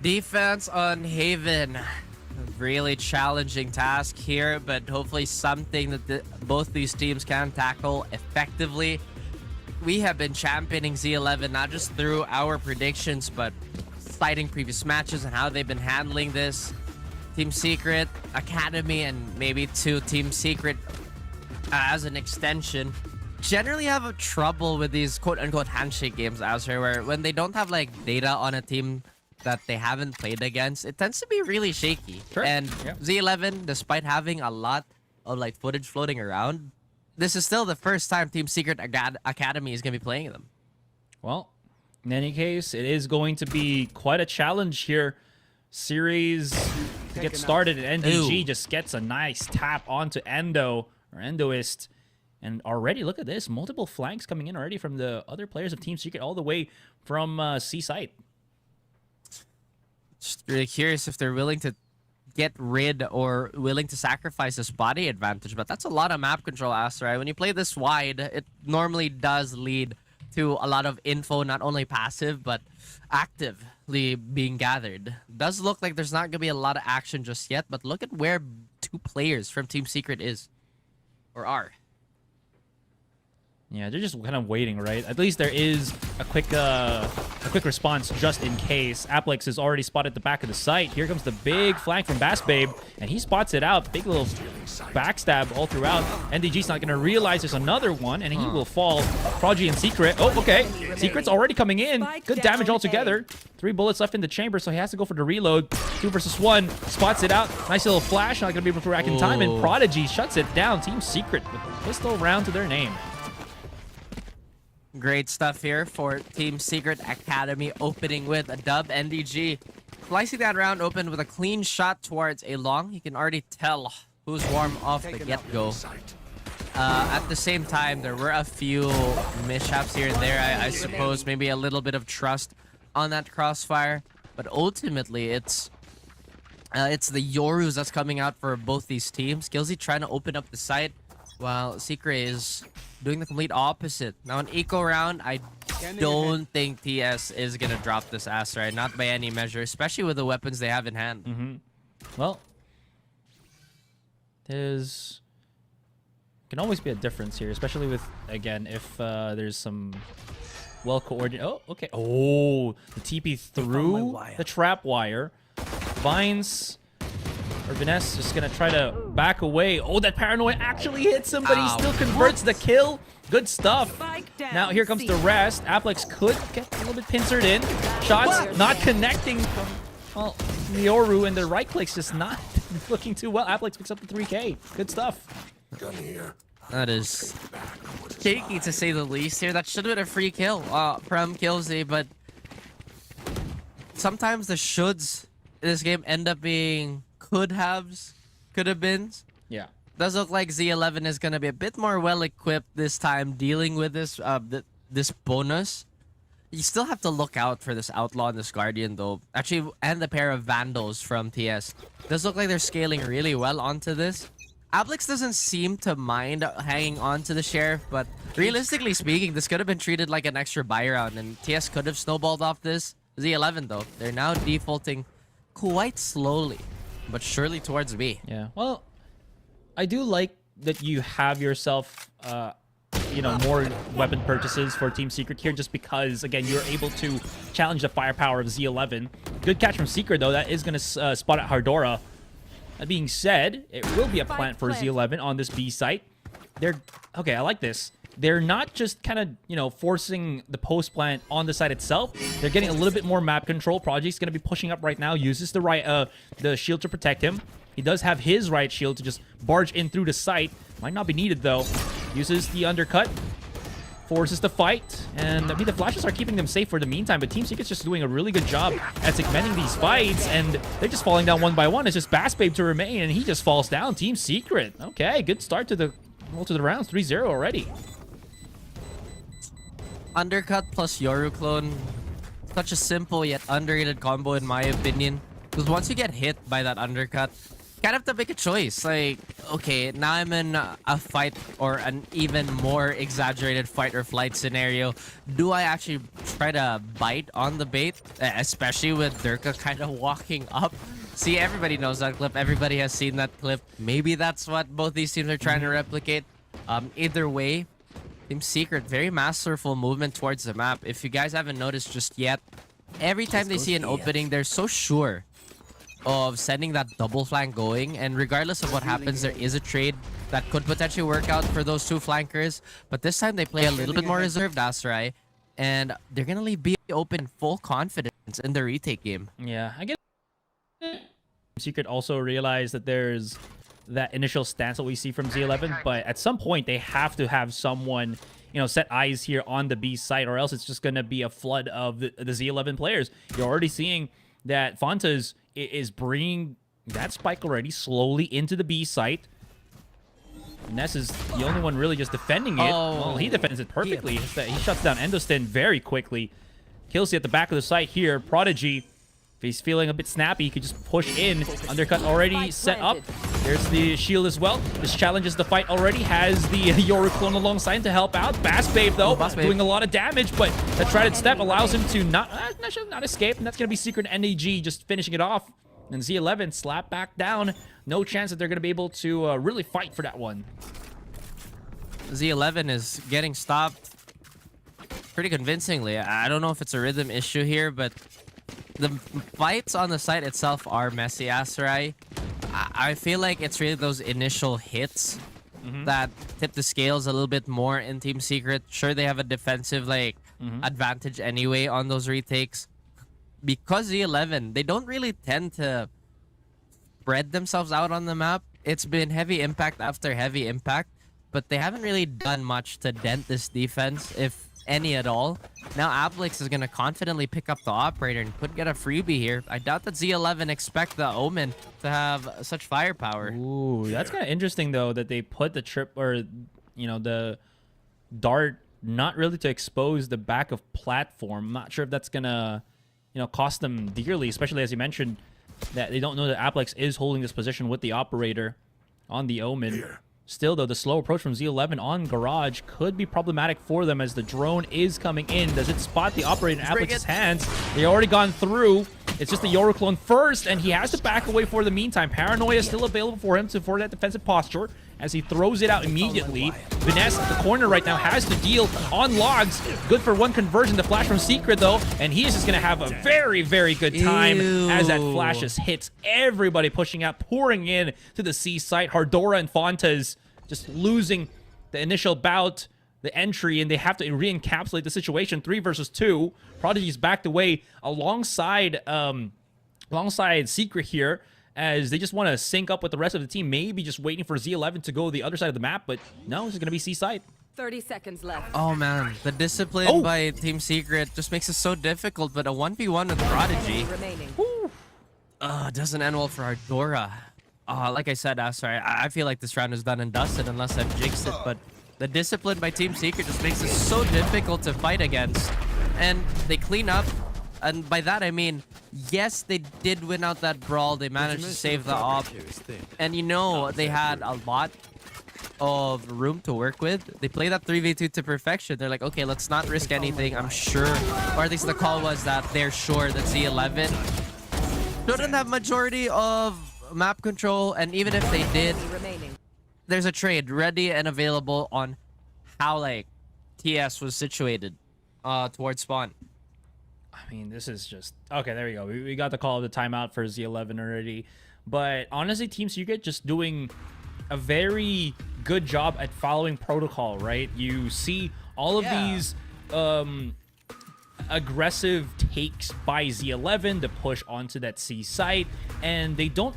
Defense on Haven. Really challenging task here, but hopefully something that both these teams can tackle effectively. We have been championing Z11 not just through our predictions, but citing previous matches and how they've been handling this. Team Secret, Academy, and maybe to Team Secret as an extension generally have a trouble with these quote-unquote handshake games, Azure, where when they don't have like data on a team that they haven't played against, it tends to be really shaky. Sure. And Yeah. Z11, despite having a lot of like footage floating around, this is still the first time Team Secret Academy is going to be playing them. Well, in any case, it is going to be quite a challenge here. Series to get started, and NDG just gets a nice tap onto Endo, or Endoist. And already, look at this. Multiple flanks coming in already from the other players of Team Secret, all the way from C site. Just really curious if they're willing to get rid or willing to sacrifice this body advantage, but that's a lot of map control, right? When you play this wide, it normally does lead to a lot of info, not only passive, but actively being gathered. Does look like there's not going to be a lot of action just yet, but look at where two players from Team Secret is, or are. Yeah, they're just kind of waiting, right? At least there is a quick response just in case. Aplex is already spotted the back of the site. Here comes the big flank from Bass Babe, and he spots it out. Big little backstab all throughout. NDG's not going to realize there's another one, and he will fall. Prodigy and Secret. Oh, okay. Secret's already coming in. Good damage altogether. 3 bullets left in the chamber, so he has to go for the reload. 2 versus 1. Spots it out. Nice little flash. Not going to be able to rack in time, and Prodigy shuts it down. Team Secret with a pistol round to their name. Great stuff here for Team Secret Academy, opening with a dub. NDG slicing that round open with a clean shot towards a long. You can already tell who's warm off the get-go. At the same time, there were a few mishaps here and there. I suppose maybe a little bit of trust on that crossfire, but ultimately it's the Yorus that's coming out for both these teams. Skillsy trying to open up the site, while Secret is doing the complete opposite. Now, an eco round, I don't think TS is going to drop this ass, right? Not by any measure, especially with the weapons they have in hand. Well, can always be a difference here, especially with, again, if there's some well-coordinated... Oh, okay. Oh, the TP through the trap wire. Vines... Or Vanessa just gonna try to back away. Oh, that paranoia actually hits him, but he still converts the kill. Good stuff. Now here comes the rest. Aplex could get a little bit pincered in. Shots not connecting from, well, Mioru, and the right click's just not looking too well. Aplex picks up the 3K. Good stuff. That is shaky to say the least here. That should have been a free kill from Killsy, but sometimes the shoulds in this game end up being could have been. Yeah. Does look like Z11 is going to be a bit more well equipped this time dealing with this this bonus. You still have to look out for this Outlaw and this Guardian though. Actually, and the pair of Vandals from TS. Does look like they're scaling really well onto this. Aplex doesn't seem to mind hanging on to the Sheriff, but realistically speaking, this could have been treated like an extra buy round, and TS could have snowballed off this. Z11 though, they're now defaulting quite slowly but surely towards B. Yeah. Well, I do like that you have yourself, more weapon purchases for Team Secret here, just because, again, you're able to challenge the firepower of Z11. Good catch from Secret, though. That is going to spot at Hardora. That being said, it will be a plant for Z11 on this B site. Okay, I like this. They're not just kind of, forcing the post plant on the site itself. They're getting a little bit more map control. Project's going to be pushing up right now. Uses the shield to protect him. He does have his right shield to just barge in through the site. Might not be needed, though. Uses the undercut. Forces the fight. And, the flashes are keeping them safe for the meantime. But Team Secret's just doing a really good job at segmenting these fights. And they're just falling down one by one. It's just Bass Babe to remain. And he just falls down. Team Secret. Okay, good start to the rounds. 3-0 already. Undercut plus Yoru clone. Such a simple yet underrated combo in my opinion. Because once you get hit by that undercut, kind of to make a choice. Like, okay, now I'm in a fight or an even more exaggerated fight or flight scenario. Do I actually try to bite on the bait, especially with Durka kind of walking up? See, everybody knows that clip. Everybody has seen that clip. Maybe that's what both these teams are trying to replicate. Either way, Team Secret, very masterful movement towards the map. If you guys haven't noticed just yet, every time they see an opening, they're so sure of sending that double flank going, and regardless of what happens, there is a trade that could potentially work out for those two flankers. But this time they play a little bit more reserved, Asarai, and they're gonna leave B open full confidence in the retake game. Yeah, I guess Secret also realized that there's that initial stance that we see from Z11, but at some point they have to have someone, you know, set eyes here on the B site, or else it's just gonna be a flood of the Z11 players. You're already seeing that Fontas is bringing that spike already slowly into the B site. Ness is the only one really just defending it. Well, he defends it perfectly. He shuts down Endostin very quickly. Killsy at the back of the site here. Prodigy, if he's feeling a bit snappy, he could just push in. Undercut already set up. There's the shield as well. This challenges the fight already. Has the Yoru clone alongside to help out. Bass Babe, though, doing a lot of damage, but the Trident Step allows him to not escape, and that's going to be Secret NAG just finishing it off. And Z11 slap back down. No chance that they're going to be able to really fight for that one. Z11 is getting stopped pretty convincingly. I don't know if it's a rhythm issue here, but the fights on the site itself are messy, Asarai. I feel like it's really those initial hits that tip the scales a little bit more in Team Secret. Sure, they have a defensive advantage anyway on those retakes. Because Z11, they don't really tend to spread themselves out on the map. It's been heavy impact after heavy impact, but they haven't really done much to dent this defense, if any at all. Now Applix is going to confidently pick up the operator and could get a freebie here. I doubt that Z11 expect the Omen to have such firepower. Ooh, that's kind of interesting, though, that they put the trip, or, you know, the dart not really to expose the back of platform. I'm not sure if that's going to, you know, cost them dearly, especially as you mentioned that they don't know that Applix is holding this position with the operator on the Omen. Still, though, the slow approach from Z11 on Garage could be problematic for them as the drone is coming in. Does it spot the operator in Applix's hands? They already gone through. It's just the Yoru clone first, and he has to back away for the meantime. Paranoia is still available for him for that defensive posture as he throws it out immediately. Vanessa at the corner right now has to deal on logs. Good for one conversion. The flash from Secret, though, and he is just going to have a very, very good time as that flash just hits everybody pushing out, pouring in to the C site. Hardora and Fontas just losing the initial bout, the entry, and they have to re-encapsulate the situation. 3 versus 2. Prodigy's backed away alongside Secret here, as they just want to sync up with the rest of the team, maybe just waiting for Z11 to go the other side of the map, but no, it's going to be C side. 30 seconds left. Oh man, the discipline by Team Secret just makes it so difficult, but a 1v1 with Prodigy doesn't end well for Ardora. Like I said, sorry, I feel like this round is done and dusted unless I've jinxed it, but the discipline by Team Secret just makes it so difficult to fight against. And they clean up, and by that I mean, yes, they did win out that brawl. They managed to save the op, and you know, they had a lot of room to work with. They play that 3v2 to perfection. They're like, okay, let's not risk anything. I'm sure, or at least the call was that they're sure that Z11 shouldn't have majority of map control, and even if they did, there's a trade ready and available on how like TS was situated towards spawn. I mean, this is just okay. There we go. We got the call of the timeout for Z11 already, but honestly, Team Secret just doing a very good job at following protocol. Right? You see all of these aggressive takes by Z11 to push onto that C site, and they don't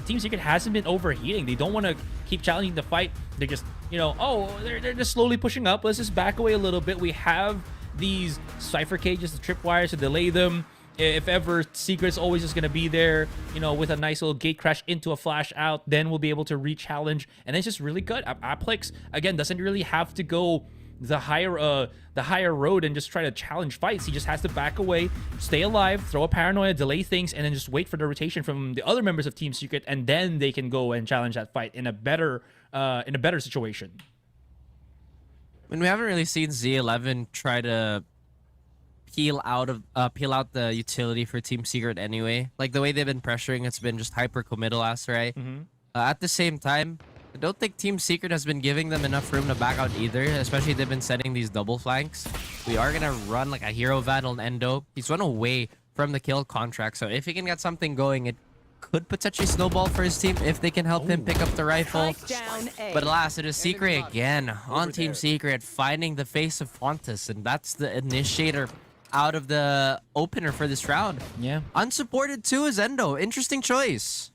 Team Secret hasn't been overheating. They don't want to keep challenging the fight. They're just, you know, they're just slowly pushing up. Let's just back away a little bit. We have these cipher cages, the tripwires to delay them. If ever Secret's always just going to be there, you know, with a nice little gate crash into a flash out, then we'll be able to re-challenge, and it's just really good. Applix, again, doesn't really have to go the higher road and just try to challenge fights. He just has to back away, stay alive, throw a paranoia, delay things, and then just wait for the rotation from the other members of Team Secret, and then they can go and challenge that fight in a better situation. I mean, we haven't really seen Z11 try to peel out the utility for Team Secret anyway. Like the way they've been pressuring, it's been just hyper committal right? At the same time, I don't think Team Secret has been giving them enough room to back out either, especially they've been setting these double flanks. We are gonna run like a hero vandal and Endo. He's run away from the kill contract, so if he can get something going, it could potentially snowball for his team if they can help him pick up the rifle. But alas, it is Secret again on Team Secret, finding the face of Fontes, and that's the initiator out of the opener for this round. Yeah. Unsupported too is Endo. Interesting choice.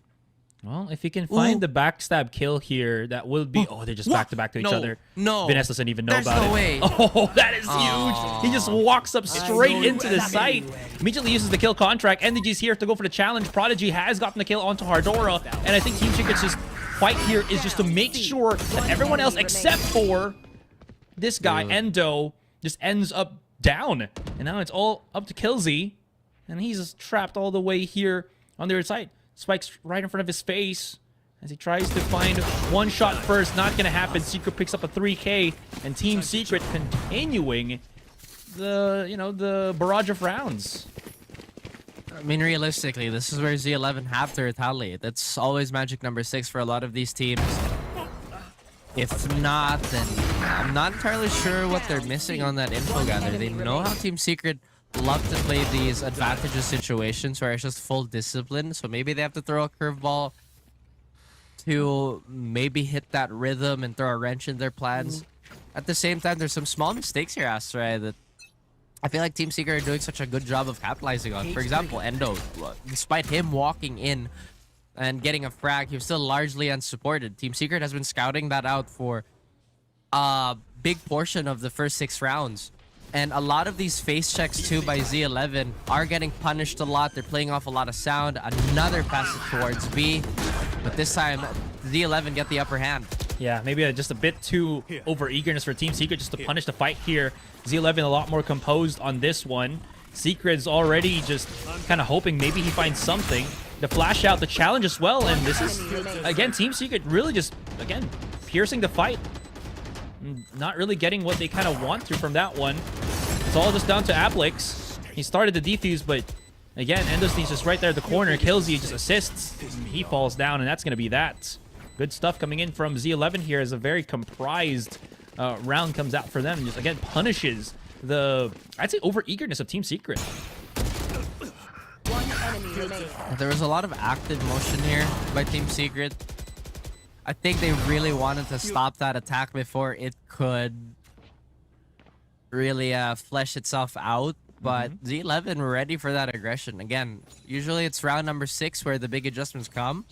Well, if you can find the backstab kill here, that will be... Oh, they're just back-to-back to each other. No. Vanessa doesn't even know about no it. Way. Oh, that is huge. He just walks up straight into the site. Immediately uses the kill contract. NDG's here to go for the challenge. Prodigy has gotten the kill onto Hardora. And I think Team Secret's just fight here is just to make sure that everyone else except for this guy, Endo, just ends up down. And now it's all up to Killzy. And he's just trapped all the way here on the other side. Spike's right in front of his face as he tries to find one shot first. Not going to happen. Secret picks up a 3K, and Team Secret continuing the barrage of rounds. I mean, realistically, this is where Z11 have to retaliate. That's always magic number 6 for a lot of these teams. If not, then I'm not entirely sure what they're missing on that info gather. They know how Team Secret love to play these advantageous situations where it's just full discipline, so maybe they have to throw a curveball to maybe hit that rhythm and throw a wrench in their plans. At the same time, there's some small mistakes here, Astray, that I feel like Team Secret are doing such a good job of capitalizing on. For example, Endo, despite him walking in and getting a frag, he was still largely unsupported. Team Secret has been scouting that out for a big portion of the first 6 rounds. And a lot of these face checks, too, by Z11 are getting punished a lot. They're playing off a lot of sound. Another pass towards B. But this time, Z11 get the upper hand. Yeah, maybe just a bit too over-eagerness for Team Secret just to punish the fight here. Z11 a lot more composed on this one. Secret's already just kind of hoping maybe he finds something. The flash out, the challenge as well. And this is, again, Team Secret really just, again, piercing the fight. Not really getting what they kind of want to from that one. It's all just down to Aplix. He started the defuse, but again, Endostene's just right there at the corner. Killzy just assists. He falls down, and that's going to be that. Good stuff coming in from Z11 here as a very comprised round comes out for them. Just, again, punishes the, I'd say, over-eagerness of Team Secret. There was a lot of active motion here by Team Secret. I think they really wanted to stop that attack before it could really flesh itself out. But Z11 were ready for that aggression. Again, usually it's round number 6 where the big adjustments come.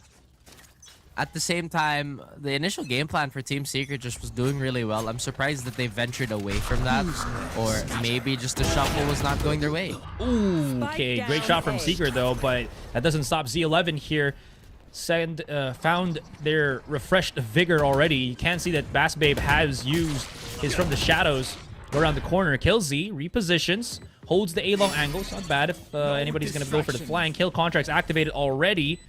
At the same time, the initial game plan for Team Secret just was doing really well. I'm surprised that they ventured away from that. Or maybe just the shuffle was not going their way. Ooh, okay, great shot from Secret though, but that doesn't stop Z11 here. Found their refreshed vigor already. You can see that Bass Babe has used his from the shadows. Go around the corner. Killzy repositions. Holds the A-long angle. It's not bad if anybody's going to go for the flank. Kill contracts activated already.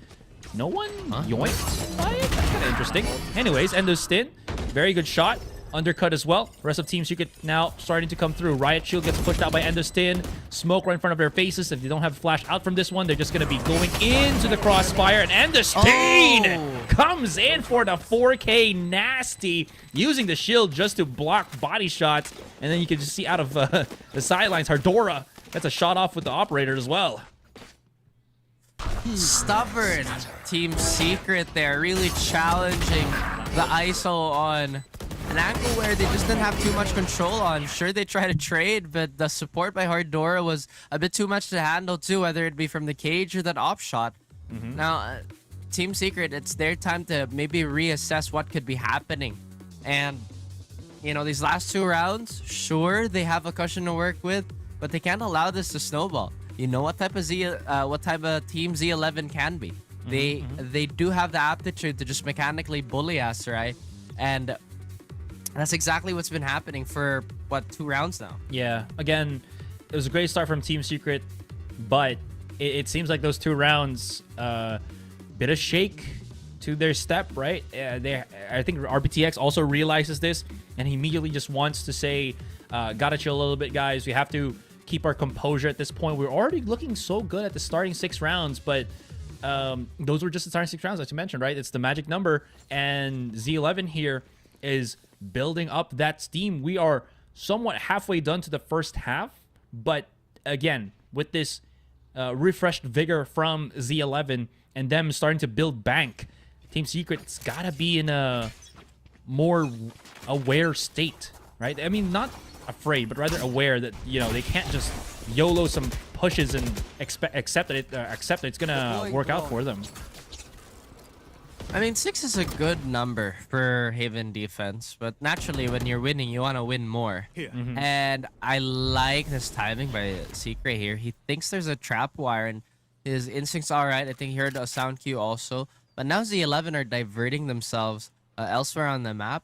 No one yoinked by it? That's kind of interesting. Anyways, Endo's stint. Very good shot. Undercut as well. The rest of Team Secret now starting to come through. Riot Shield gets pushed out by Endostin. Smoke right in front of their faces. If they don't have flash out from this one, they're just going to be going into the crossfire. And Endostin comes in for the 4K nasty, using the shield just to block body shots. And then you can just see out of the sidelines, Hardora. That's a shot off with the operator as well. Stubborn Team Secret there, really challenging the ISO on an angle where they just didn't have too much control on. Sure, they tried to trade, but the support by Hardora was a bit too much to handle too, whether it be from the cage or that op shot. Now, Team Secret, it's their time to maybe reassess what could be happening. And, you know, these last 2 rounds, sure, they have a cushion to work with, but they can't allow this to snowball. You know what type of team Z11 can be. They do have the aptitude to just mechanically bully us, right? And That's exactly what's been happening for, what, 2 rounds now? Yeah, again, it was a great start from Team Secret, but it seems like those 2 rounds, bit of shake to their step, right? I think RBTX also realizes this, and he immediately just wants to say, gotta chill a little bit, guys. We have to keep our composure at this point. We're already looking so good at the starting 6 rounds, but those were just the starting 6 rounds, as you mentioned, right? It's the magic number, and Z11 here is building up that steam. We are somewhat halfway done to the first half, but again, with this refreshed vigor from Z11 and them starting to build bank, Team Secret's gotta be in a more aware state, right? I mean, not afraid, but rather aware that, you know, they can't just YOLO some pushes and accept that it's gonna work out for them. I mean, 6 is a good number for Haven defense, but naturally, when you're winning, you want to win more. And I like this timing by Secret here. He thinks there's a trap wire, and his instinct's all right. I think he heard a sound cue also. But now Z11 are diverting themselves elsewhere on the map,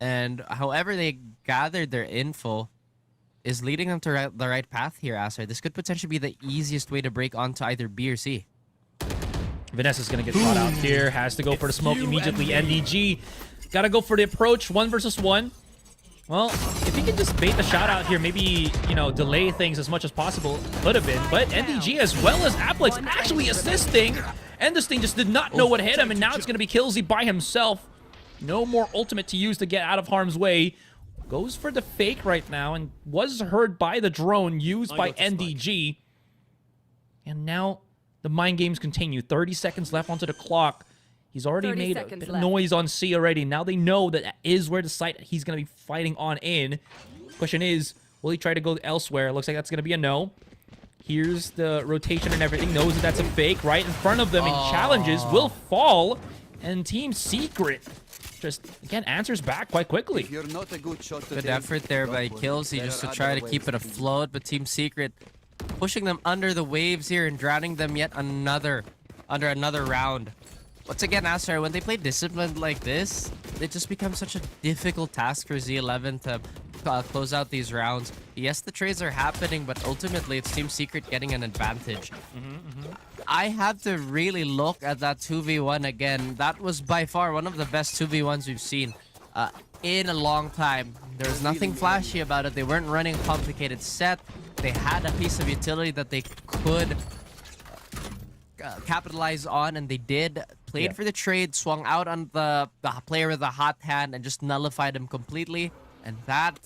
and however they gathered their info is leading them to the right path here, Acer. This could potentially be the easiest way to break onto either B or C. Vanessa's gonna get shot out here. Has to go for the smoke immediately. NDG gotta go for the approach. 1 versus 1. Well, if he can just bait the shot out here, maybe, you know, delay things as much as possible. Could have been, but NDG as well as Aplex actually assisting. And this thing just did not know what hit him, and now it's gonna be Killsy by himself. No more ultimate to use to get out of harm's way. Goes for the fake right now and was heard by the drone used by NDG. And now the mind games continue. 30 seconds left onto the clock. He's already made a bit of noise on C already. Now they know that is where the site he's going to be fighting on in. Question is, will he try to go elsewhere? Looks like that's going to be a no. Here's the rotation and everything. Knows that that's a fake right in front of them. And challenges will fall. And Team Secret just, again, answers back quite quickly. You're not a good shot Good effort there by Killsy just to try to keep it afloat, but Team Secret pushing them under the waves here and drowning them yet under another round. Once again, Acer, when they play disciplined like this, it just becomes such a difficult task for Z11 to close out these rounds. Yes, the trades are happening, but ultimately it's Team Secret getting an advantage. I have to really look at that 2v1 again. That was by far one of the best 2v1s we've seen in a long time. There was nothing flashy about it. They weren't running a complicated set. They had a piece of utility that they could capitalize on, and they did. Played for the trade, swung out on the player with the hot hand, and just nullified him completely. And that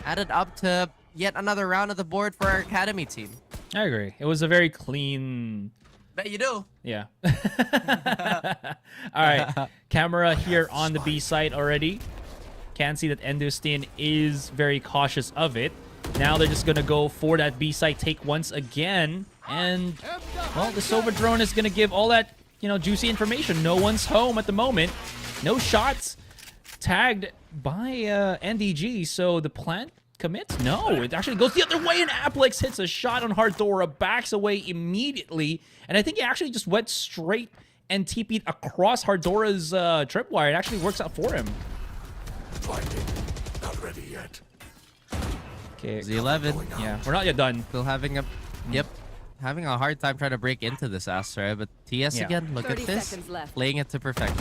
added up to yet another round of the board for our Academy team. I agree. It was a very clean... Bet you do. Yeah. All right. Camera here on the B site already. Can see that Endostin is very cautious of it. Now they're just going to go for that B site take once again. And, well, the Sova drone is going to give all that, you know, juicy information. No one's home at the moment. No shots tagged by NDG. So the plant commits? No, it actually goes the other way, and Aplex hits a shot on Hardora, backs away immediately, and I think he actually just went straight and TP'd across Hardora's tripwire. It actually works out for him. Not ready yet. Okay, Z11. Yeah, we're not yet done. Still having a... Yep. Having a hard time trying to break into this Astra, but TS again, look at this. Playing it to perfection.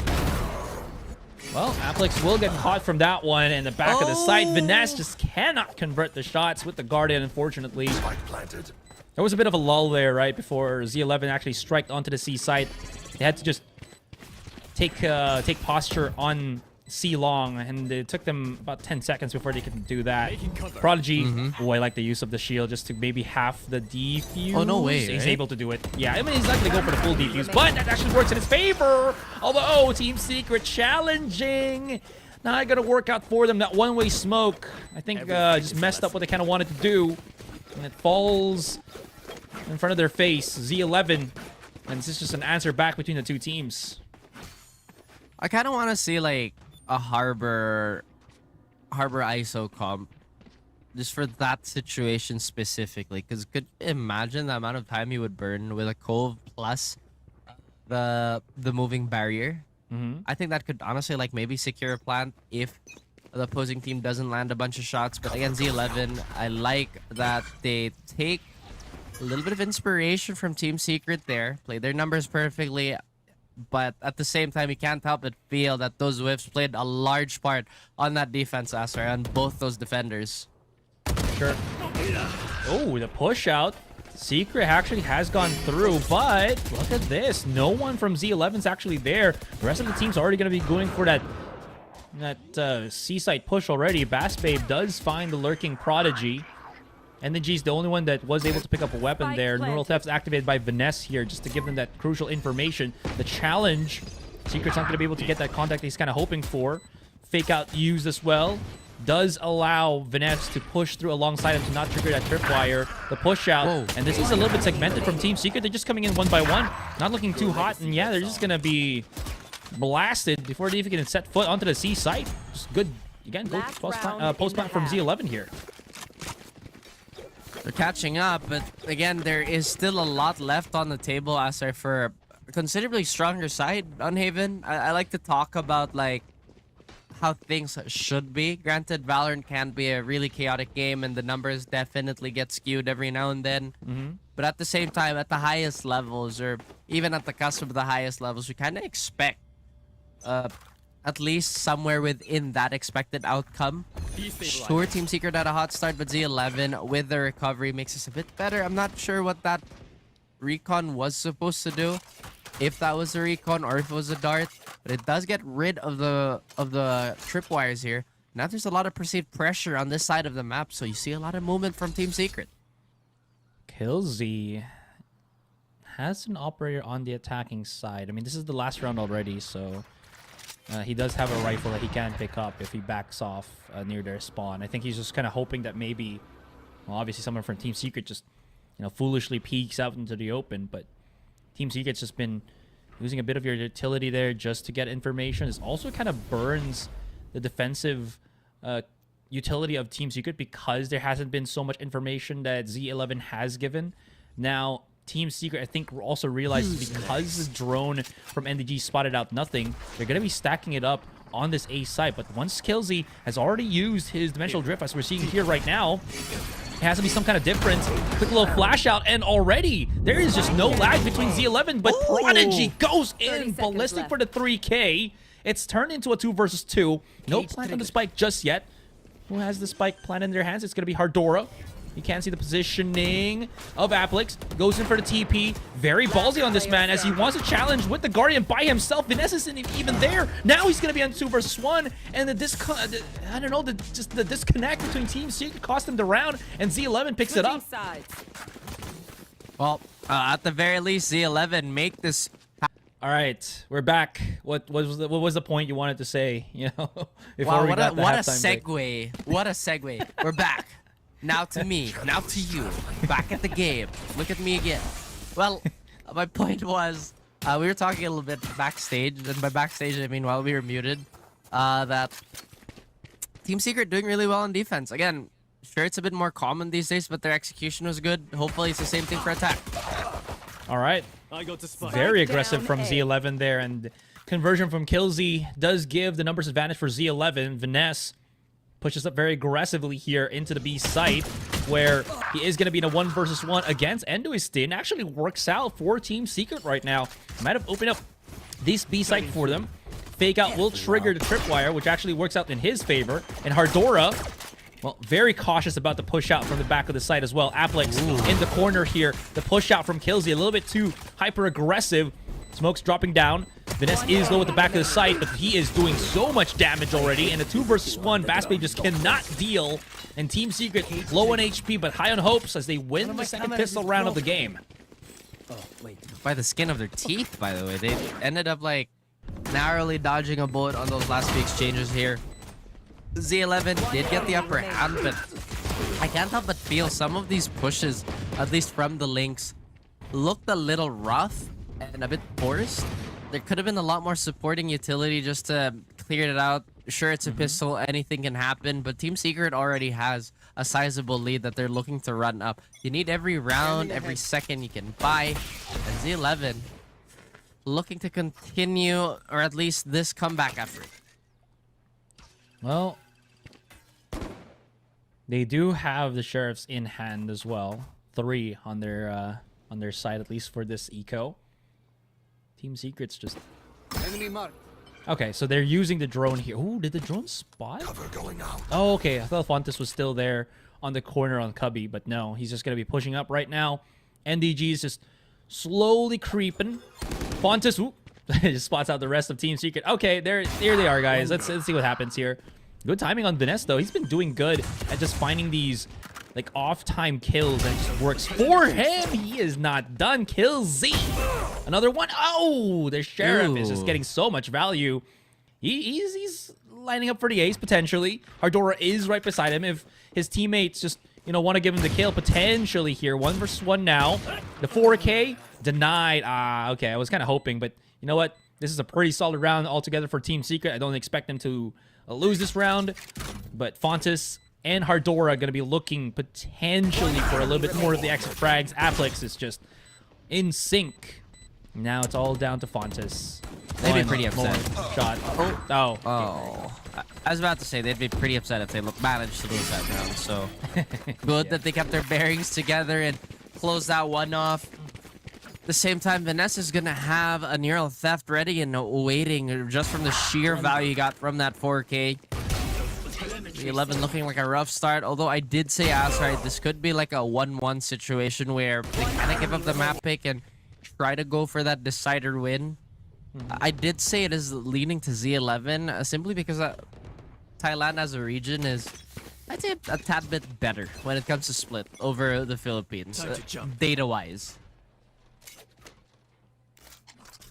Well, Aplex will get caught from that one in the back of the site. Vanessa just cannot convert the shots with the Guardian, unfortunately. Planted. There was a bit of a lull there, right, before Z11 actually striked onto the C site. They had to just take posture on C long, and it took them about 10 seconds before they could do that. Prodigy, oh, I like the use of the shield just to maybe half the defuse. Oh, no way, He's right? able to do it. Yeah, I mean, he's not going to go for the full defuse, but that actually works in his favor. Although, Team Secret challenging. Not going to work out for them. That one-way smoke, I think, just messed up what they kind of wanted to do. And it falls in front of their face. Z11. And this is just an answer back between the two teams. I kind of want to see, like, a harbor ISO comp just for that situation specifically, because could you imagine the amount of time you would burn with a cove plus the moving barrier. I think that could honestly, like, maybe secure a plant if the opposing team doesn't land a bunch of shots. But again, Z11, I like that they take a little bit of inspiration from Team Secret there, play their numbers perfectly, but at the same time, you can't help but feel that those whiffs played a large part on that defense, Asar, on both those defenders. Sure. Oh, the push out. Secret actually has gone through, but look at this. No one from Z11's actually there. The rest of the team's already going to be going for that C-site push already. Bass Babe does find the lurking Prodigy. NDG's the only one that was able to pick up a weapon there. Neural Theft's activated by Vanessa here just to give them that crucial information. The challenge. Secret's not going to be able to get that contact he's kind of hoping for. Fake out used as well. Does allow Vanessa to push through alongside him to not trigger that tripwire. The push out. Whoa. And this is a little bit segmented from Team Secret. They're just coming in one by one. Not looking too hot. And yeah, they're just going to be blasted before they even can set foot onto the C site. Just good. Again, good post-plant from Z11 here. They're catching up, but again, there is still a lot left on the table, Asar, for a considerably stronger side. Unhaven, I like to talk about, like, how things should be. Granted, Valorant can be a really chaotic game and the numbers definitely get skewed every now and then. But at the same time, at the highest levels, or even at the cusp of the highest levels, we kind of expect at least somewhere within that expected outcome. Sure, Team Secret had a hot start, but Z11 with the recovery makes us a bit better. I'm not sure what that recon was supposed to do, if that was a recon or if it was a dart, but it does get rid of the tripwires here. Now there's a lot of perceived pressure on this side of the map, so you see a lot of movement from Team Secret. Killzy has an operator on the attacking side. I mean, this is the last round already, so he does have a rifle that he can pick up if he backs off near their spawn. I think he's just kind of hoping that maybe, well, obviously someone from Team Secret just, you know, foolishly peeks out into the open, but Team Secret's just been using a bit of your utility there just to get information. This also kind of burns the defensive utility of Team Secret because there hasn't been so much information that Z11 has given. Now, Team Secret, I think, also realized because the drone from NDG spotted out nothing, they're going to be stacking it up on this A site. But once Killzy has already used his Dimensional Drift, as we're seeing here right now, it has to be some kind of difference. Quick little flash out, and already there is just no lag between Z11, but Prodigy goes in ballistic for the 3K. It's turned into a 2 versus 2. No plant on the spike just yet. Who has the spike plant in their hands? It's going to be Hardora. You can't see the positioning of Applix. Goes in for the TP. Very ballsy on this man as he wants to challenge with the Guardian by himself. Vanessa isn't even there. Now he's going to be on 2 versus 1. And I don't know, the disconnect between Team Secret cost him the round. And Z11 picks it up. Well, at the very least, Z11 make this... All right, we're back. What was the point you wanted to say? You know, before wow, we got the what a halftime segue! Break. What a segue! We're back. Now to me, now to you. Back at the game. Look at me again. Well, my point was, we were talking a little bit backstage, and by backstage I mean while we were muted, that Team Secret doing really well on defense. Again, sure it's a bit more common these days, but their execution was good. Hopefully it's the same thing for attack. All right. Very aggressive from Z11 there, and conversion from Killzy does give the numbers advantage for Z11. Vanessa pushes up very aggressively here into the B site, where he is going to be in a 1 versus 1 against Endoistin. Actually works out for Team Secret right now. Might have opened up this B site for them. Fake out will trigger the tripwire, which actually works out in his favor. And Hardora, well, very cautious about the push out from the back of the site as well. Applix in the corner here. The push out from Killzy, a little bit too hyper aggressive. Smoke's dropping down. Vanessa is low at the back of the site, but he is doing so much damage already. And a 2 versus 1, Bassbay just cannot deal. And Team Secret low on HP, but high on hopes as they win the second pistol round of the game. Oh, wait. By the skin of their teeth, by the way. They ended up, like, narrowly dodging a bullet on those last few exchanges here. Z11 did get the upper hand, but I can't help but feel some of these pushes, at least from the links, looked a little rough and a bit forced. There could have been a lot more supporting utility just to clear it out. Sure, it's a pistol, anything can happen, but Team Secret already has a sizable lead that they're looking to run up. You need every round, every second you can buy. And Z11 looking to continue, or at least this comeback effort. Well, They do have the sheriffs in hand as well. 3 on their side, at least for this eco. Team Secret's just... Enemy mark. Okay, so they're using the drone here. Ooh, did the drone spot? Cover going out. Oh, okay. I thought Fontes was still there on the corner on Cubby, but no. He's just going to be pushing up right now. NDG is just slowly creeping. Fontes, ooh, just spots out the rest of Team Secret. Okay, there they are, guys. Let's see what happens here. Good timing on Vanessa, though. He's been doing good at just finding these like off-time kills, and it just works for him. He is not done. Kill Z. Another one. Oh, the sheriff is just getting so much value. He's lining up for the ace potentially. Hardora is right beside him. If his teammates just want to give him the kill potentially here. 1 versus 1 now. The 4K denied. Okay. I was kind of hoping, but you know what? This is a pretty solid round altogether for Team Secret. I don't expect them to lose this round, but Fontes and Hardora are going to be looking potentially for a little bit more of the exit frags. Aplex is just in sync. Now it's all down to Fontes. They'd be pretty upset. Shot. Oh. I was about to say they'd be pretty upset if they managed to lose that round. So good that they kept their bearings together and closed that one off. At the same time, Vanessa's gonna have a neural theft ready and waiting just from the sheer value you got from that 4K. The 11 looking like a rough start, although I did say right, this could be like a 1-1 situation where they kind of give up the map pick and try to go for that decider win. I did say it is leaning to Z11 simply because Thailand as a region is, I'd say, a tad bit better when it comes to split over the Philippines, data-wise.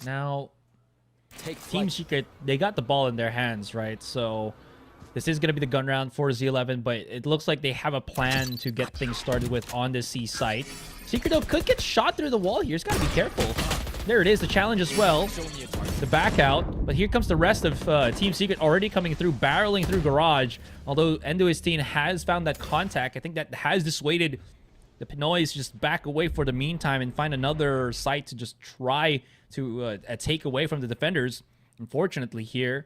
Now, Team Secret, they got the ball in their hands, right? So this is going to be the gun round for Z11, but it looks like they have a plan to get things started with on the C site. Secret, though, could get shot through the wall here. He's got to be careful. There it is, the challenge as well. The back out. But here comes the rest of Team Secret already coming through, barreling through Garage. Although Endo his team has found that contact. I think that has dissuaded the Pinoys to just back away for the meantime and find another site to just try to take away from the defenders. Unfortunately here,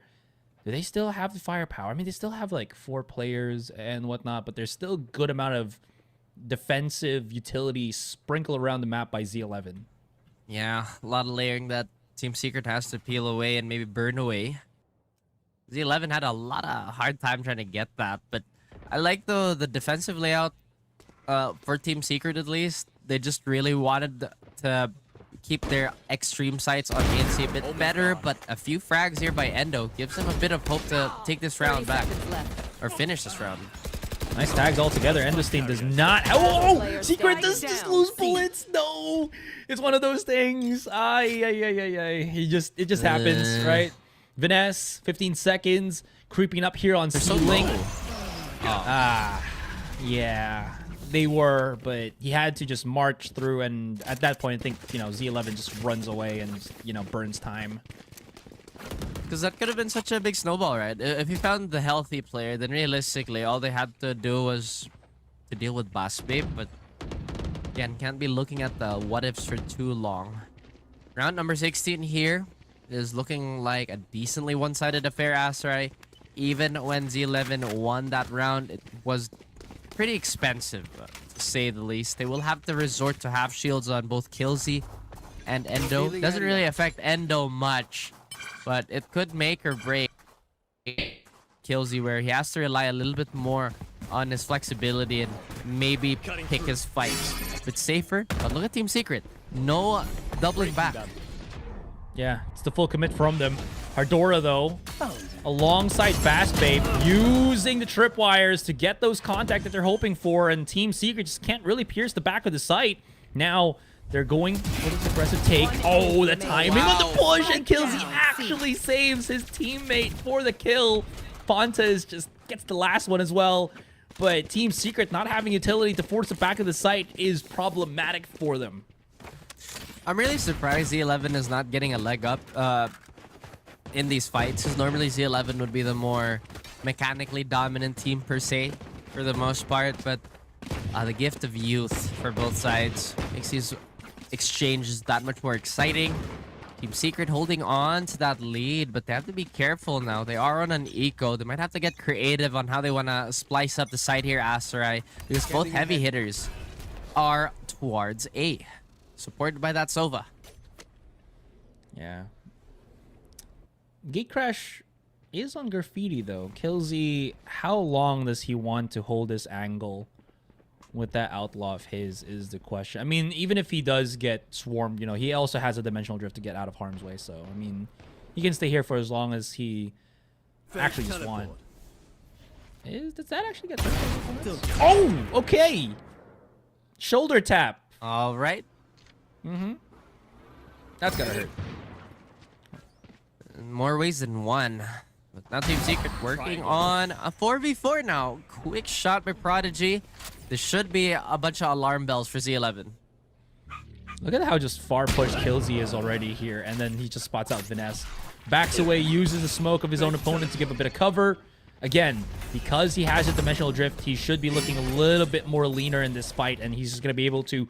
do they still have the firepower? I mean, they still have like 4 players and whatnot, but there's still a good amount of defensive utility sprinkled around the map by Z11. Yeah, a lot of layering that Team Secret has to peel away and maybe burn away. Z11 had a lot of hard time trying to get that, but I like the defensive layout for Team Secret at least. They just really wanted to keep their extreme sights on ANC a bit better, but a few frags here by Endo gives them a bit of hope to take this round back or finish this round. Nice tags all together. Endo's team does not. Oh, Secret does just lose bullets. No, it's one of those things. It just happens, right? Vanessa, 15 seconds, creeping up here on C-Link. Yeah, they were, but he had to just march through, and at that point, I think Z11 just runs away and burns time. Because that could have been such a big snowball, right? If you found the healthy player, then realistically, all they had to do was to deal with Boss Babe. But again, can't be looking at the what-ifs for too long. Round number 16 here is looking like a decently one-sided affair, Asrai. Even when Z11 won that round, it was pretty expensive, to say the least. They will have to resort to half shields on both Killzy and Endo. Doesn't really affect Endo much, but it could make or break Killzy, where he has to rely a little bit more on his flexibility and maybe pick his fights. It's safer, but look at Team Secret. No doubling back. Yeah, it's the full commit from them. Hardora, though, alongside Fast Babe, using the tripwires to get those contact that they're hoping for, and Team Secret just can't really pierce the back of the site. Now, they're going for this aggressive take. Oh, the timing on the push, and Killzy actually saves his teammate for the kill. Fontes just gets the last one as well. But Team Secret not having utility to force the back of the site is problematic for them. I'm really surprised Z11 is not getting a leg up in these fights, because normally Z11 would be the more mechanically dominant team per se, for the most part. But the gift of youth for both sides makes these exchanges that much more exciting. Team Secret holding on to that lead, but they have to be careful now. They are on an eco. They might have to get creative on how they want to splice up the side here, Asterai, because both heavy hitters are towards A, supported by that Sova. Yeah. Gatecrash is on graffiti, though. Killzy, how long does he want to hold this angle with that outlaw of his is the question. I mean, even if he does get swarmed, you know, he also has a dimensional drift to get out of harm's way. So, I mean, he can stay here for as long as he actually just wants. Does that actually get... Oh, okay. Shoulder tap. All right. Mm-hmm. That's gotta hurt. In more ways than one. But now Team Secret working on a 4v4 now. Quick shot by Prodigy. This should be a bunch of alarm bells for Z11. Look at how just far pushed Killzy is already here. And then he just spots out Vinesse. Backs away, uses the smoke of his own opponent to give a bit of cover. Again, because he has a dimensional drift, he should be looking a little bit more leaner in this fight, and he's just going to be able to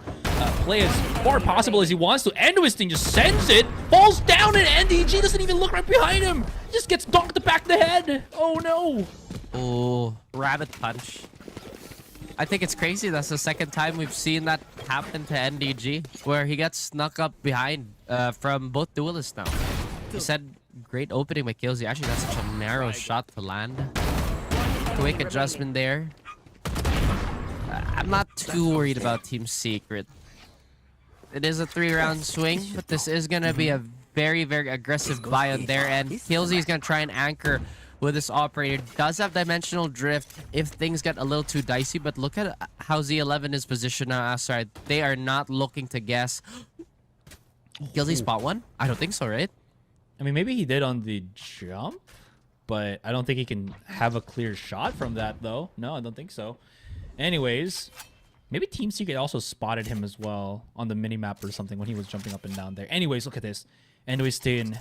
play as far possible as he wants to. Endwisting just sends it, falls down, and NDG doesn't even look right behind him. He just gets donked the back of the head. Oh, no. Oh, rabbit punch. I think it's crazy. That's the second time we've seen that happen to NDG, where he gets snuck up behind from both duelists now. You said great opening by Killzy. Actually, that's such a narrow shot to land. Quick adjustment there. I'm not too worried about Team Secret. It is a 3-round swing, but this is going to be a very, very aggressive buy on their end. Killzy is going to try and anchor with this operator. Does have dimensional drift if things get a little too dicey, but look at how Z11 is positioned now. Sorry, they are not looking to guess. Killzy spot one? I don't think so, right? I mean, maybe he did on the jump, but I don't think he can have a clear shot from that, though. No, I don't think so. Anyways, maybe Team Secret also spotted him as well on the minimap or something when he was jumping up and down there. Anyways, look at this. Endwisting.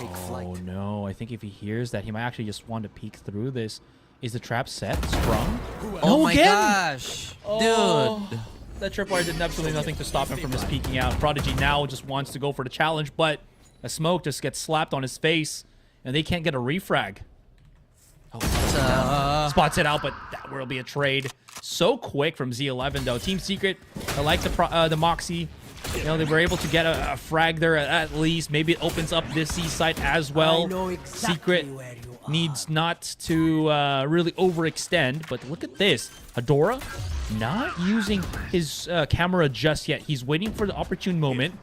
Oh, no. I think if he hears that, he might actually just want to peek through this. Is the trap set? Sprung? Oh, my gosh. Dude. That tripwire did absolutely nothing to stop him from just peeking out. Prodigy now just wants to go for the challenge, but a smoke just gets slapped on his face, and they can't get a refrag. Oh, spots it out, but that will be a trade. So quick from Z11, though. Team Secret, I like the Moxie. You know, they were able to get a frag there at least. Maybe it opens up this C site as well. Exactly. Secret needs not to really overextend, but look at this. Hedora not using his camera just yet. He's waiting for the opportune moment.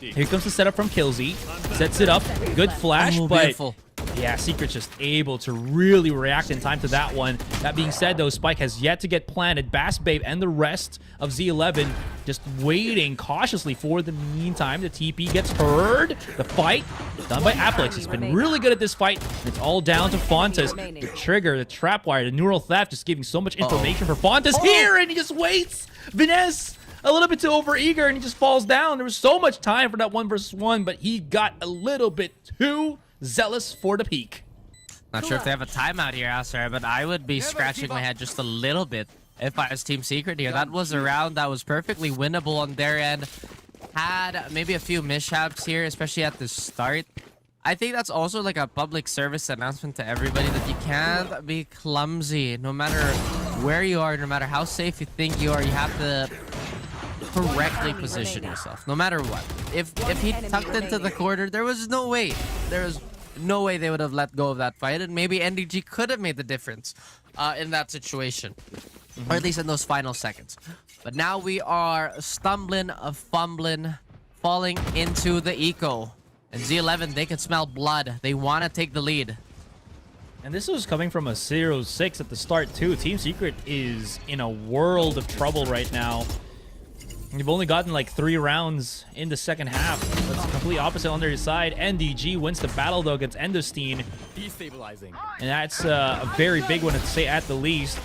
Here comes the setup from Killzy. Sets it up. Good flash, but beautiful. Yeah, Secret's just able to really react in time to that one. That being said, though, Spike has yet to get planted. Bass Babe and the rest of Z11 just waiting cautiously for the meantime. The TP gets heard. The fight done by Aplex has been really good at this fight. It's all down to Fontas. The trigger, the trap wire, the neural theft, just giving so much information for Fontas here, and he just waits. Vinesse a little bit too overeager, and he just falls down. There was so much time for that 1v1, but he got a little bit too zealous for the peak. Not sure if they have a timeout here, Aster, but I would be scratching my head just a little bit if I was Team Secret here. That was a round that was perfectly winnable on their end. Had maybe a few mishaps here, especially at the start. I think that's also like a public service announcement to everybody that you can't be clumsy. No matter where you are, no matter how safe you think you are, you have to correctly position yourself, no matter what. If he tucked into the corner, there was no way they would have let go of that fight, and maybe NDG could have made the difference in that situation, or at least in those final seconds. But now we are stumbling, fumbling, falling into the eco, and Z11, they can smell blood. They want to take the lead. And this was coming from a 0-6 at the start too. Team Secret is in a world of trouble right now. You've only gotten like 3 rounds in the second half. That's the complete opposite on their side. NDG wins the battle though against Endwisting. Destabilizing. And that's a very big one to say at the least.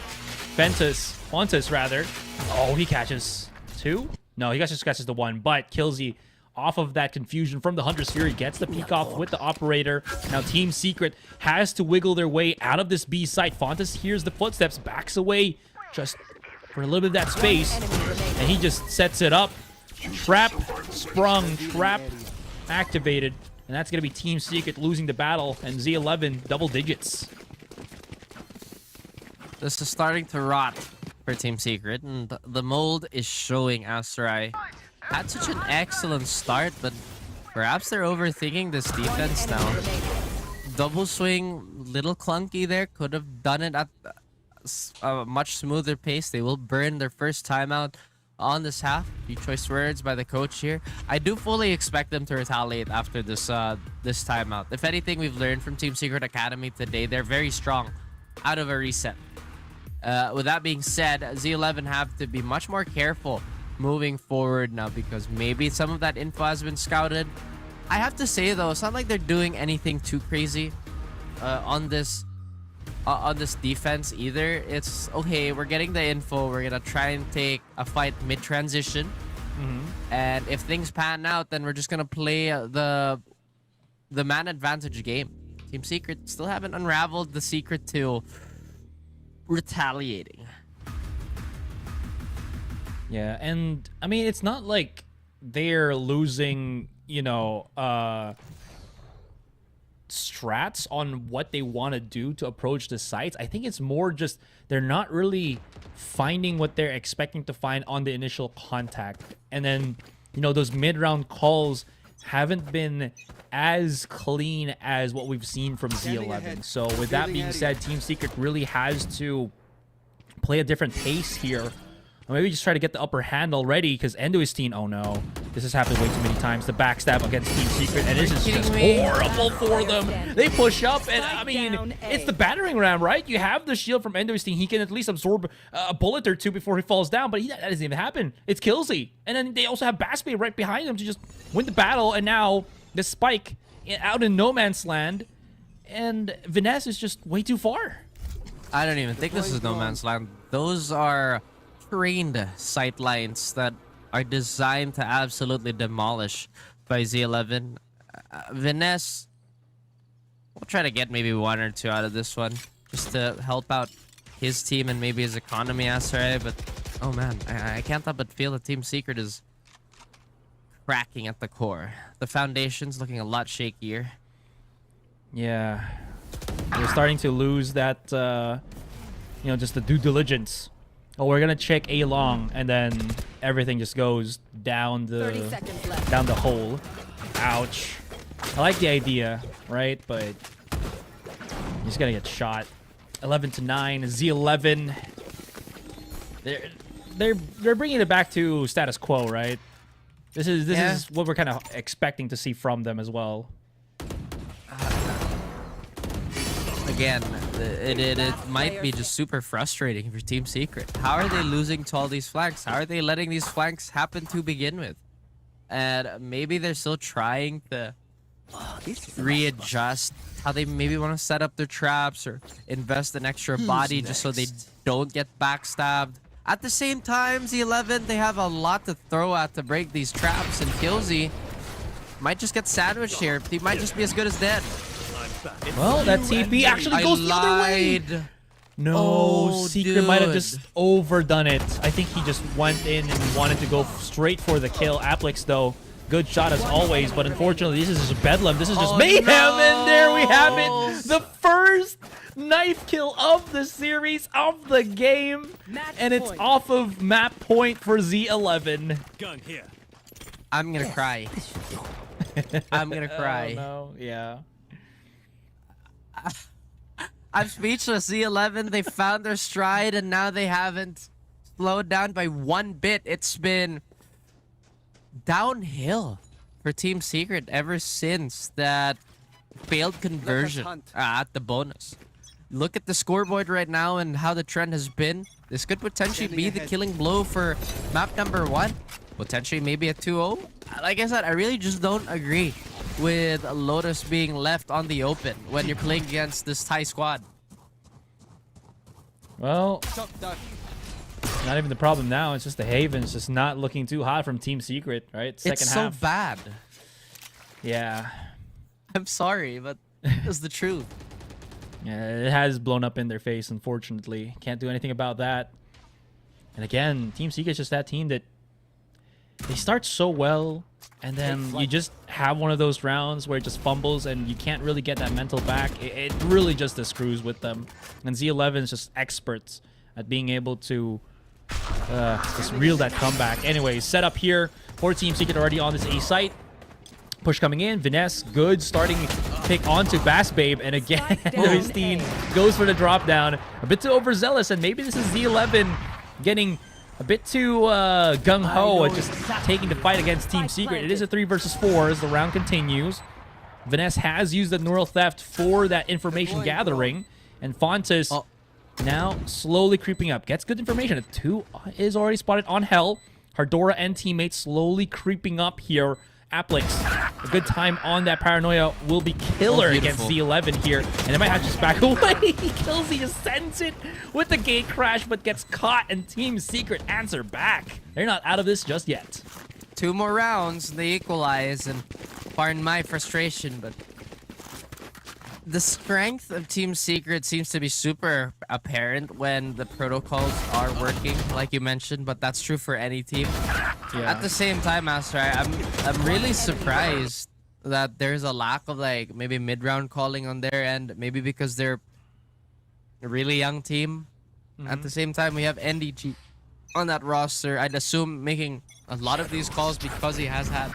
Fontas rather. Oh, he catches 2? No, he just catches the 1. But Killzy off of that confusion from the Hunter's Fury gets the peek off with the operator. Now Team Secret has to wiggle their way out of this B site. Fontas hears the footsteps, backs away just for a little bit of that space, and he just sets it up. Trap sprung, trap activated, and that's going to be Team Secret losing the battle, and Z11 double digits. This is starting to rot for Team Secret, and the mold is showing. Asterai had such an excellent start, but perhaps they're overthinking this defense now. Double swing, little clunky there. Could have done it at a much smoother pace. They will burn their first timeout on this half. Few choice words by the coach here. I do fully expect them to retaliate after this this timeout. If anything, we've learned from Team Secret Academy today, they're very strong out of a reset. With that being said, Z11 have to be much more careful moving forward now, because maybe some of that info has been scouted. I have to say though, it's not like they're doing anything too crazy on this defense either. It's okay, we're getting the info, we're gonna try and take a fight mid-transition, and if things pan out, then we're just gonna play the man advantage game. Team Secret still haven't unraveled the secret to retaliating. Yeah, and I mean, it's not like they're losing, you know, strats on what they want to do to approach the sites. I think it's more just they're not really finding what they're expecting to find on the initial contact. And then, you know, those mid-round calls haven't been as clean as what we've seen from Z11. So with that being said, Team Secret really has to play a different pace here. Or maybe just try to get the upper hand already, because Endoistine, oh no, this has happened way too many times. The backstab against Team Secret, and this is just horrible for them. They push up, and I mean, it's the battering ram, right? You have the shield from Endoistine. He can at least absorb a bullet or two before he falls down, but that doesn't even happen. It's Killsy. And then they also have Baspay right behind him to just win the battle, and now the spike out in no man's land, and Vanessa is just way too far. I don't even think this is no man's land. Those are trained sight lines that are designed to absolutely demolish by Z11. Vanessa will try to get maybe 1 or 2 out of this one, just to help out his team and maybe his economy, Asterai. But oh man, I can't help but feel that Team Secret is cracking at the core. The foundation's looking a lot shakier. Yeah, we're starting to lose that, you know, just the due diligence. Oh, we're gonna check A long, and then everything just goes down the hole. Ouch. I like the idea, right? But he's gonna get shot. 11-9, Z11. They're bringing it back to status quo, right? This is what we're kind of expecting to see from them as well. Again, it might be just super frustrating for Team Secret. How are they losing to all these flanks? How are they letting these flanks happen to begin with? And maybe they're still trying to readjust how they maybe want to set up their traps or invest an extra body just so they don't get backstabbed. At the same time, Z11, they have a lot to throw at to break these traps, and Killsy might just get sandwiched here. He might just be as good as dead. Well, that TP actually goes the other way. No, Secret might have just overdone it. I think he just went in and wanted to go straight for the kill. Aplix, though, good shot as always, but unfortunately, this is just bedlam. This is just mayhem, and there we have it. The first knife kill of the series, of the game, and it's off of map point for Z11. Gun here. I'm gonna cry. I'm gonna cry. Oh, no, yeah. I'm speechless. Z11, they found their stride, and now they haven't slowed down by 1 bit. It's been downhill for Team Secret ever since that failed conversion at the bonus. Look at the scoreboard right now and how the trend has been. This could potentially be the killing blow for map number 1. Potentially maybe a 2-0. Like I said, I really just don't agree with Lotus being left on the open when you're playing against this Thai squad. Well, not even the problem now. It's just the Haven's just not looking too hot from Team Secret, right? Second half. It's so bad. Yeah. I'm sorry, but it's the truth. Yeah, it has blown up in their face, unfortunately. Can't do anything about that. And again, Team Secret's just that team that they start so well, And then you just have one of those rounds where it just fumbles and you can't really get that mental back. It really just screws with them. And Z11 is just experts at being able to just reel that comeback. Anyways, set up here for Team Secret already on this A site. Push coming in. Vinesse, good starting pick onto Bass Babe. And again, Louis goes for the drop down. A bit too overzealous. And maybe this is Z11 getting a bit too gung-ho at just taking the fight against Team Secret. It is a 3 versus 4 as the round continues. Vinesse has used the neural theft for that information gathering. And Fontes now slowly creeping up. Gets good information. A 2 is already spotted on Hell. Hardora and teammates slowly creeping up here. Applix, a good time on that paranoia will be killer against Z11 here. And it might have to just back away. He kills the Ascendant with the gate crash, but gets caught, and Team Secret answer back. They're not out of this just yet. 2 more rounds, they equalize, and pardon my frustration, but the strength of Team Secret seems to be super apparent when the protocols are working, like you mentioned, but that's true for any team. Yeah. At the same time, Master, I'm really surprised that there's a lack of like maybe mid-round calling on their end, maybe because they're a really young team. At the same time, we have NDG on that roster. I'd assume making a lot of these calls because he has had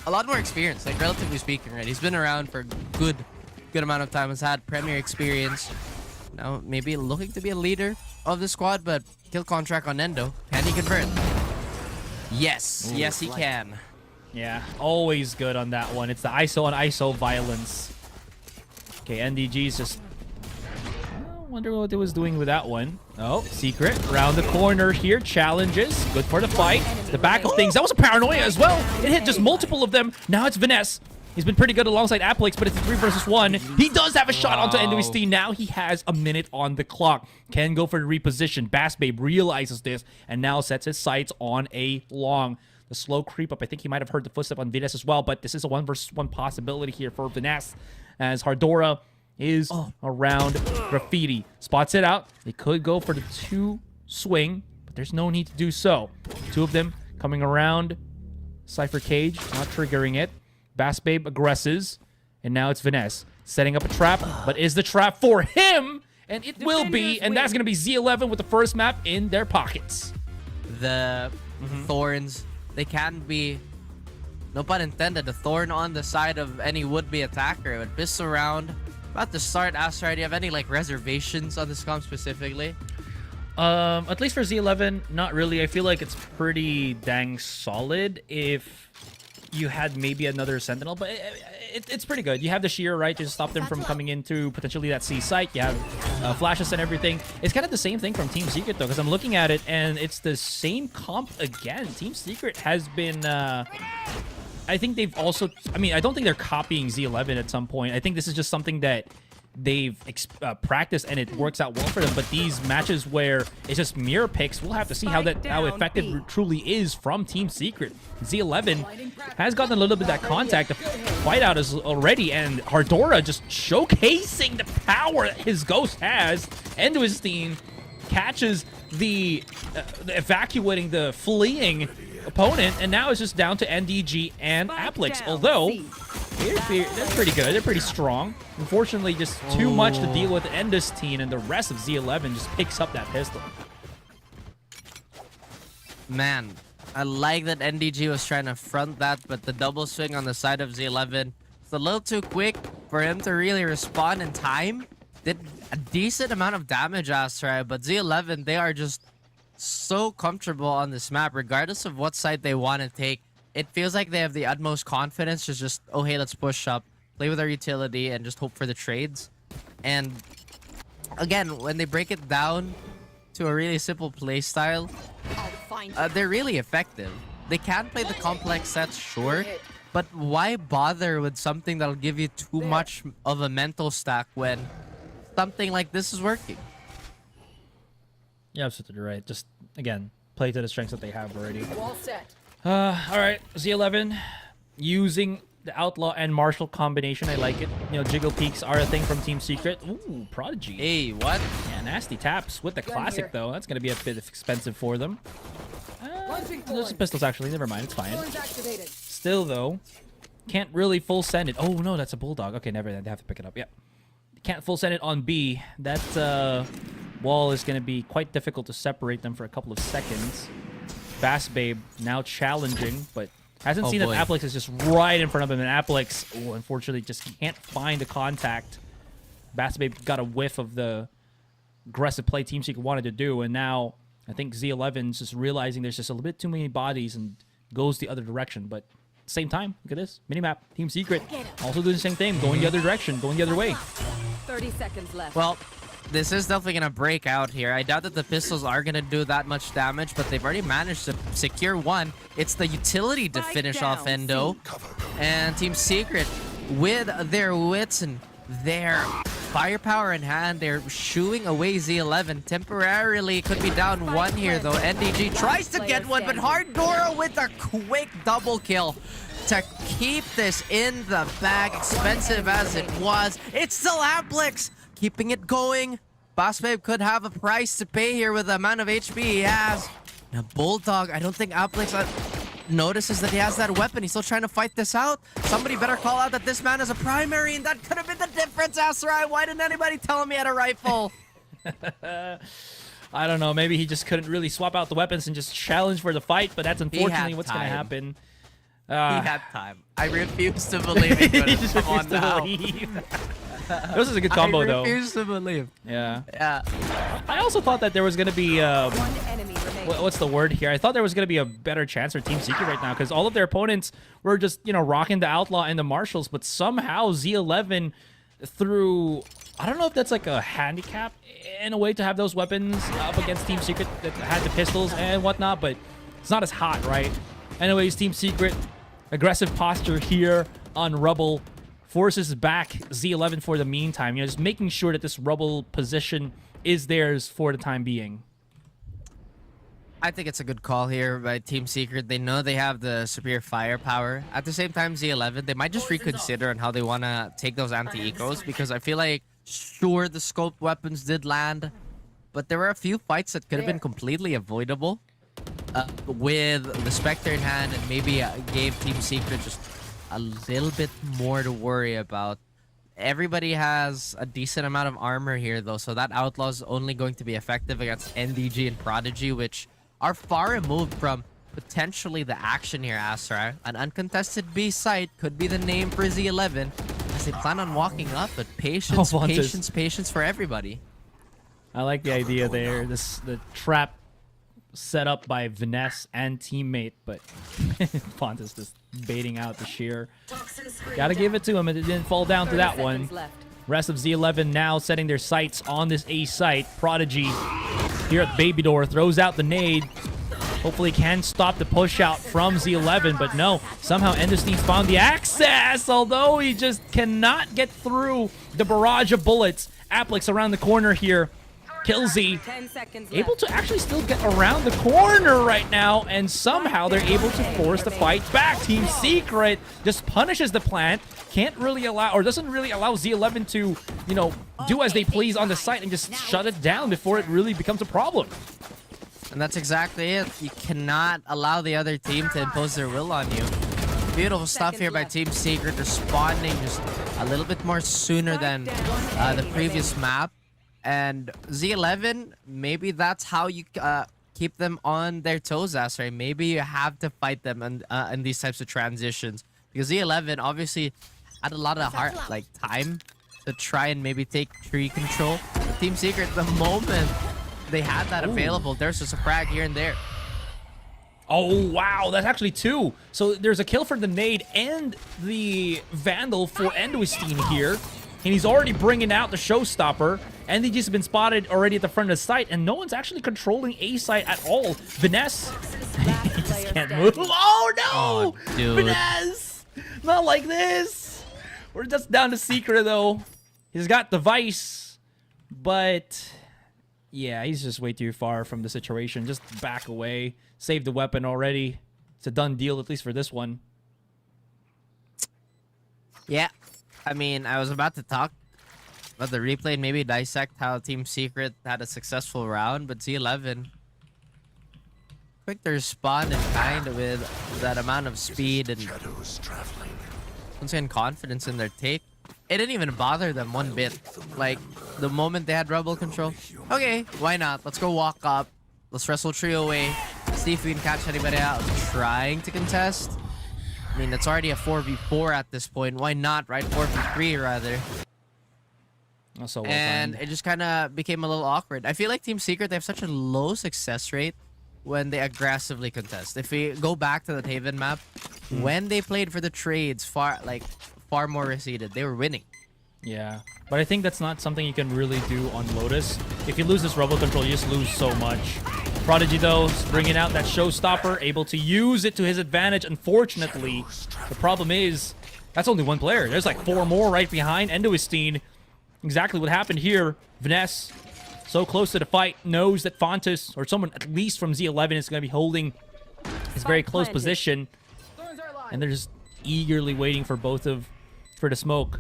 a lot more experience, like relatively speaking, right? He's been around for a good amount of time, has had premier experience. Now maybe looking to be a leader of the squad, but kill contract on Endo. Can he convert? Yes. Yes, he can. Yeah, always good on that one. It's the ISO on ISO violence. Okay, NDG's just... I wonder what it was doing with that one. Oh, Secret. Round the corner here. Challenges. Good for the fight. The back of things. That was a paranoia as well. It hit just multiple of them. Now it's Vinesse. He's been pretty good alongside Applix, but it's a 3 versus 1. He does have a shot onto Enduistine. Now he has a minute on the clock. Can go for the reposition. Bass Babe realizes this and now sets his sights on a long. The slow creep up. I think he might have heard the footstep on Vinesse as well, but this is a 1 versus 1 possibility here for Vinesse as Hardora is around Graffiti. Spots it out. They could go for the 2 swing, but there's no need to do so. 2 of them coming around. Cypher Cage, not triggering it. Bass Babe aggresses, and now it's Vinesse setting up a trap, but is the trap for him? And it will be, and that's going to be Z11 with the first map in their pockets. The thorns, they can be, no pun intended, a thorn on the side of any would-be attacker. But this round, about to start, Astra, do you have any like reservations on this comp specifically? At least for Z11, not really. I feel like it's pretty dang solid. If you had maybe another Sentinel, but it's pretty good. You have the Shear, right, to stop them from coming into potentially that C site. You have flashes and everything. It's kind of the same thing from Team Secret, though, because I'm looking at it, and it's the same comp again. Team Secret has been... I think they've also... I mean, I don't think they're copying Z11 at some point. I think this is just something that they've practiced and it works out well for them. But these matches where it's just mirror picks, we'll have to see how effective it truly is from Team Secret. Z11 has gotten a little bit of that contact. The fight out is already, and Hardora just showcasing the power that his Ghost has. Enduistine catches the evacuating the fleeing opponent, and now it's just down to NDG and Applix. Although they're pretty good, they're pretty strong. Unfortunately, just too much to deal with Endustine, and the rest of Z11 just picks up that pistol. Man, I like that NDG was trying to front that, but the double swing on the side of Z11 was a little too quick for him to really respond in time. Did a decent amount of damage, Astra, but Z11, they are just so comfortable on this map, regardless of what side they want to take. It feels like they have the utmost confidence to just, oh, hey, let's push up, play with our utility, and just hope for the trades. And again, when they break it down to a really simple play style, they're really effective. They can play the complex sets, sure, but why bother with something that'll give you too much of a mental stack when something like this is working? Yeah, absolutely right. Just, again, play to the strengths that they have already. All set. All right, Z11 using the Outlaw and Marshall combination. I like it. You know, jiggle peaks are a thing from Team Secret. Ooh, Prodigy. Hey, what? Yeah, nasty taps with the classic, though. That's going to be a bit expensive for them. Those pistols, actually. Never mind. It's fine. Still, though, can't really full send it. Oh, no, that's a Bulldog. Okay, never mind. They have to pick it up. Yep. Can't full send it on B. That wall is going to be quite difficult to separate them for a couple of seconds. Bass Babe now challenging, but hasn't seen that Applix is just right in front of him. And Applix, unfortunately, just can't find the contact. Bass Babe got a whiff of the aggressive play Team Secret wanted to do, and now I think Z11's just realizing there's just a little bit too many bodies and goes the other direction. But at the same time, look at this minimap. Team Secret also doing the same thing, going the other direction, going the other way. 30 seconds left. Well, this is definitely going to break out here. I doubt that the pistols are going to do that much damage, but they've already managed to secure one. It's the utility to finish off Endo. And Team Secret, with their wits and their firepower in hand, they're shooing away Z11. Temporarily could be down one here, though. NDG tries to get one, but Hardora with a quick double kill to keep this in the bag, expensive as it was. It's still Applix keeping it going. Boss Babe could have a price to pay here with the amount of HP he has. Now, Bulldog, I don't think Applix notices that he has that weapon. He's still trying to fight this out. Somebody better call out that this man is a primary, and that could have been the difference, Asarai. Why didn't anybody tell him he had a rifle? I don't know. Maybe he just couldn't really swap out the weapons and just challenge for the fight, but that's unfortunately what's going to happen. He had time. I refuse to believe he could have. Come on now. This is a good combo, though. I refuse to believe. Yeah. Yeah. I also thought that there was going to be... One enemy remaining. what's the word here? I thought there was going to be a better chance for Team Secret right now because all of their opponents were just, you know, rocking the Outlaw and the Marshals, but somehow Z11 through... I don't know if that's like a handicap in a way to have those weapons up against Team Secret that had the pistols and whatnot, but it's not as hot, right? Anyways, Team Secret, aggressive posture here on Rubble, forces back Z11 for the meantime. You know, just making sure that this Rubble position is theirs for the time being. I think it's a good call here by Team Secret. They know they have the superior firepower. At the same time, Z11, they might just reconsider on how they want to take those anti-ecos, because I feel like, sure, the scoped weapons did land, but there were a few fights that could have been completely avoidable with the Spectre in hand, and maybe gave Team Secret just a little bit more to worry about. Everybody has a decent amount of armor here, though, so that Outlaw is only going to be effective against NDG and Prodigy, which are far removed from potentially the action here, Astra. An uncontested B site could be the name for Z11, as they plan on walking up, but patience, patience for everybody. I like the idea there. The trap set up by Vanessa and teammate, but Pontus just baiting out the sheer. Gotta give it to him, and it didn't fall down to that one. Rest of Z11 now setting their sights on this A site. Prodigy here at Baby Door throws out the nade. Hopefully can stop the push out from Z11, but no. Somehow Endestein found the access, although he just cannot get through the barrage of bullets. Applix around the corner here. Killzy able to actually still get around the corner right now, and somehow they're able to force the fight back. Team Secret just punishes the plant, can't really allow, or doesn't really allow Z11 to, you know, do as they please on the site and just shut it down before it really becomes a problem. And that's exactly it. You cannot allow the other team to impose their will on you. Beautiful stuff here by Team Secret, responding just a little bit more sooner than the previous map. And Z11, maybe that's how you keep them on their toes, right? Maybe you have to fight them in these types of transitions, because Z11 obviously had a lot of time to try and maybe take tree control. Team Secret, the moment they had that available, there's just a frag here and there. Oh, wow, that's actually two. So there's a kill for the nade and the Vandal for Endwestein here. And he's already bringing out the showstopper. NDG's been spotted already at the front of the site, and no one's actually controlling A site at all. Vanessa, he just can't move. Oh, no! Oh, dude. Vanessa! Not like this! We're just down to Secret, though. He's got the Vice, but yeah, he's just way too far from the situation. Just back away. Save the weapon already. It's a done deal, at least for this one. Yeah. I mean, I was about to talk about the replay and maybe dissect how Team Secret had a successful round, but Z11 quick to respond and kind with that amount of speed and once again confidence in their take. It didn't even bother them one bit. Like, the moment they had rebel control, okay, why not? Let's go walk up. Let's wrestle trio away. See if we can catch anybody out trying to contest. I mean, it's already a 4v4 at this point. Why not, right? 4v3 rather. Also well And timed. it just kind of became a little awkward. I feel like Team Secret, they have such a low success rate when they aggressively contest. If we go back to the Haven map, when they played for the trades, far more receded. They were winning. Yeah, but I think that's not something you can really do on Lotus. If you lose this rebel control, you just lose so much. Prodigy, though, is bringing out that showstopper, able to use it to his advantage. Unfortunately, the problem is that's only one player. There's like 4 more right behind. Endoistine, exactly what happened here. Vanessa, so close to the fight, knows that Fontus, or someone at least from Z11, is going to be holding his very close position. And they're just eagerly waiting for for the smoke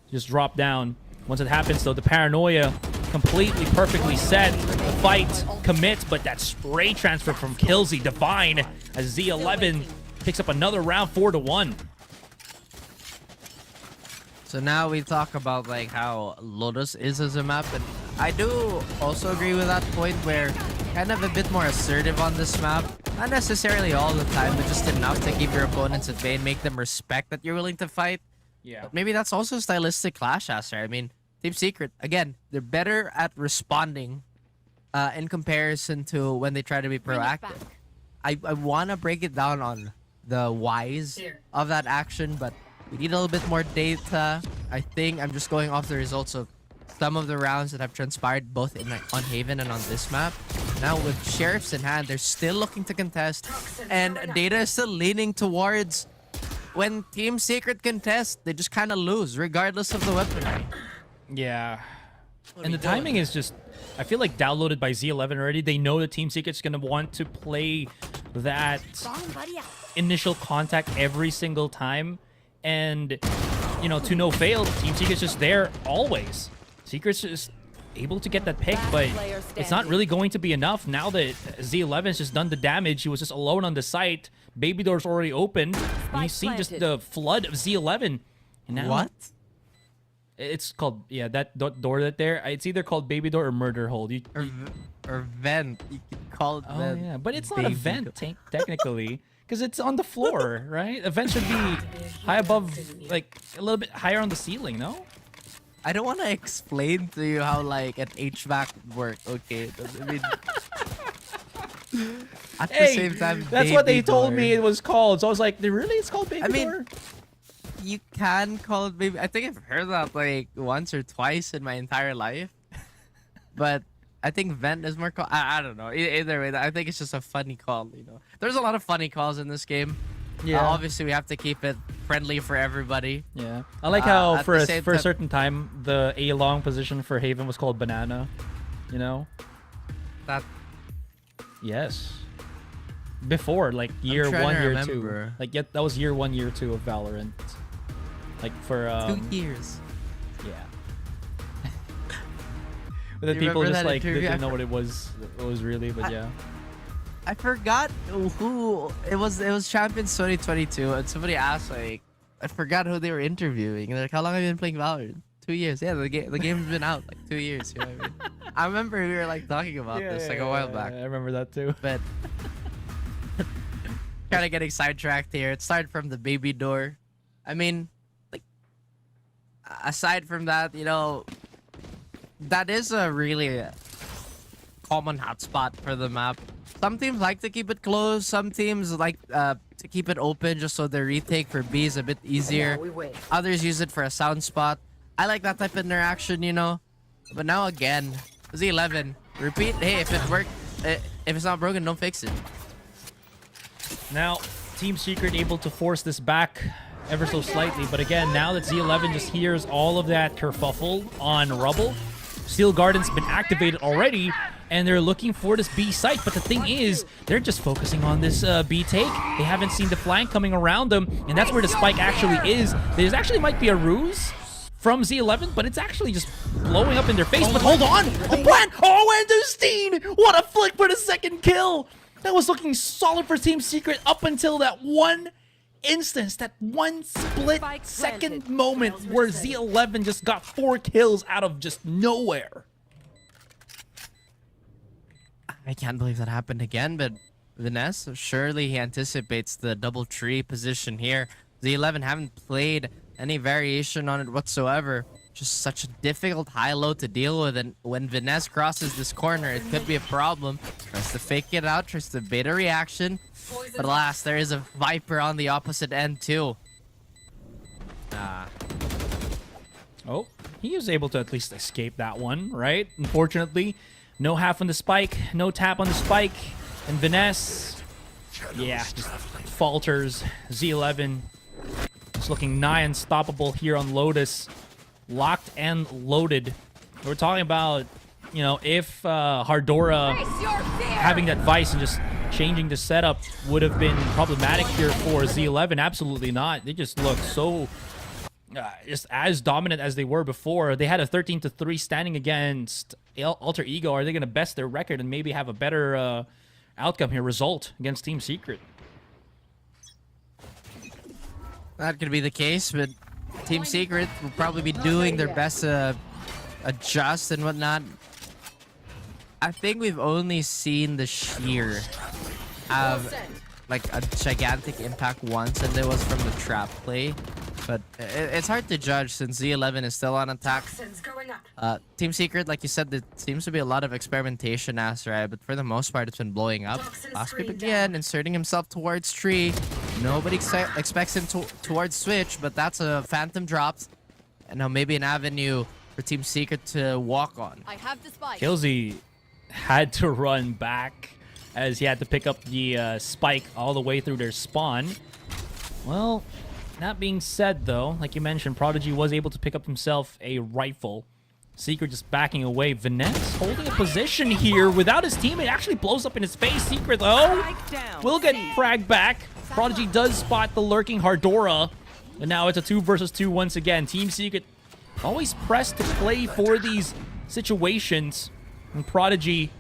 to just drop down. Once it happens, though, the paranoia completely perfectly set. The fight commits, but that spray transfer from Killsy, Divine, as Z11 picks up another round 4-1. So now we talk about like how Lotus is as a map, and I do also agree with that point where kind of a bit more assertive on this map. Not necessarily all the time, but just enough to keep your opponents at bay and make them respect that you're willing to fight. Yeah. But maybe that's also a stylistic clash, Aster. I mean, Team Secret, again, they're better at responding in comparison to when they try to be proactive. I want to break it down on the whys of that action, but we need a little bit more data. I think I'm just going off the results of some of the rounds that have transpired both on Haven and on this map. Now with Sheriffs in hand, they're still looking to contest, and data is still leaning towards when Team Secret contest, they just kind of lose regardless of the weaponry. Yeah. And the timing is just, I feel like downloaded by Z11 already. They know the Team Secret's going to want to play that initial contact every single time. And, you know, to no fail, Team Secret's just there always. Secret's just able to get that pick, but it's not really going to be enough now that Z11's just done the damage. He was just alone on the site. Baby door's already open. And you see just the flood of Z11. And now, What? It's called, yeah, that door that there. It's either called baby door or murder hold. Or vent. You could call it Oh, vent. yeah. But it's not a Baby vent, technically. Because it's on the floor, right? A vent should be high above, like, a little bit higher on the ceiling, no? I don't want to explain to you how like an HVAC work. Okay, I mean, at the same time, that's what they baby told door. me it was called. So I was like, really? It's called baby I mean, door? You can call it baby. I think I've heard that like once or twice in my entire life, but I think vent is more. I don't know. Either way, I think it's just a funny call. You know, there's a lot of funny calls in this game. Yeah. Obviously, we have to keep it friendly for everybody. Yeah. I like how at for the a same certain time, the A-long position for Haven was called banana. You know? That Yes. Before, like year trying 1, to year remember. 2. Like, yeah, that was year 1, year 2 of Valorant. Like for 2 years. Yeah. But then You people remember just that like interview? didn't know what it was really, but yeah. I forgot who it was. It was Champions 2022, and somebody asked like, I forgot who they were interviewing. And they're like, how long have you been playing Valorant? 2 years. Yeah, the game's been out like 2 years. You know what I mean? I remember we were like talking about this like a while back, I remember that too. but kind of getting sidetracked here. It started from the baby door. I mean, like, aside from that, you know, that is a really common hotspot for the map. Some teams like to keep it closed. Some teams like to keep it open just so the retake for B is a bit easier. Others use it for a sound spot. I like that type of interaction, you know. But now again, Z11, repeat. Hey, if it worked, if it's not broken, don't fix it. Now, Team Secret able to force this back ever so slightly, but again, now that Z11 just hears all of that kerfuffle on Rubble, Steel Garden's been activated already, and they're looking for this B site. But the thing is, they're just focusing on this B take. They haven't seen the flank coming around them, and that's where the spike actually is. There's actually might be a ruse from Z11, but it's actually just blowing up in their face. But hold on! The plan! Oh, Endostine! What a flick for the second kill! That was looking solid for Team Secret up until that one instance, that one split second moment where Z11 just got 4 kills out of just nowhere. I can't believe that happened again, but Vanessa, surely he anticipates the double tree position here. Z11 haven't played any variation on it whatsoever. Just such a difficult high-low to deal with, and when Vanessa crosses this corner, it could be a problem. Tries to fake it out, tries to bait a reaction, but alas, there is a Viper on the opposite end too. Oh, he was able to at least escape that one, right? Unfortunately, no half on the spike, no tap on the spike, and Vanessa, yeah, just falters. Z11 is looking nigh unstoppable here on Lotus. Locked and loaded. We're talking about, you know, if Hardora having that Vice and just changing the setup would have been problematic here for Z11. Absolutely not. They just look so just as dominant as they were before. They had a 13-3 standing against Alter Ego. Are they going to best their record and maybe have a better outcome here, result against Team Secret? That could be the case, but Team Secret will probably be doing their best to adjust and whatnot. I think we've only seen the Sheer have like a gigantic impact once, and it was from the trap play. But it's hard to judge since Z11 is still on attack. Team Secret, like you said, there seems to be a lot of experimentation as right, but for the most part, it's been blowing up. Basket again, inserting himself towards tree. Nobody expects him towards switch, but that's a phantom drops. And now maybe an avenue for Team Secret to walk on. I have the spike. Killsy had to run back as he had to pick up the spike all the way through their spawn. Well, that being said, though, like you mentioned, Prodigy was able to pick up himself a rifle. Secret just backing away. Vanessa holding a position here without his team. It actually blows up in his face. Secret, though, will get fragged back. Prodigy does spot the lurking Hardora. And now it's a 2 versus 2 once again. Team Secret always pressed to play for these situations. And Prodigy,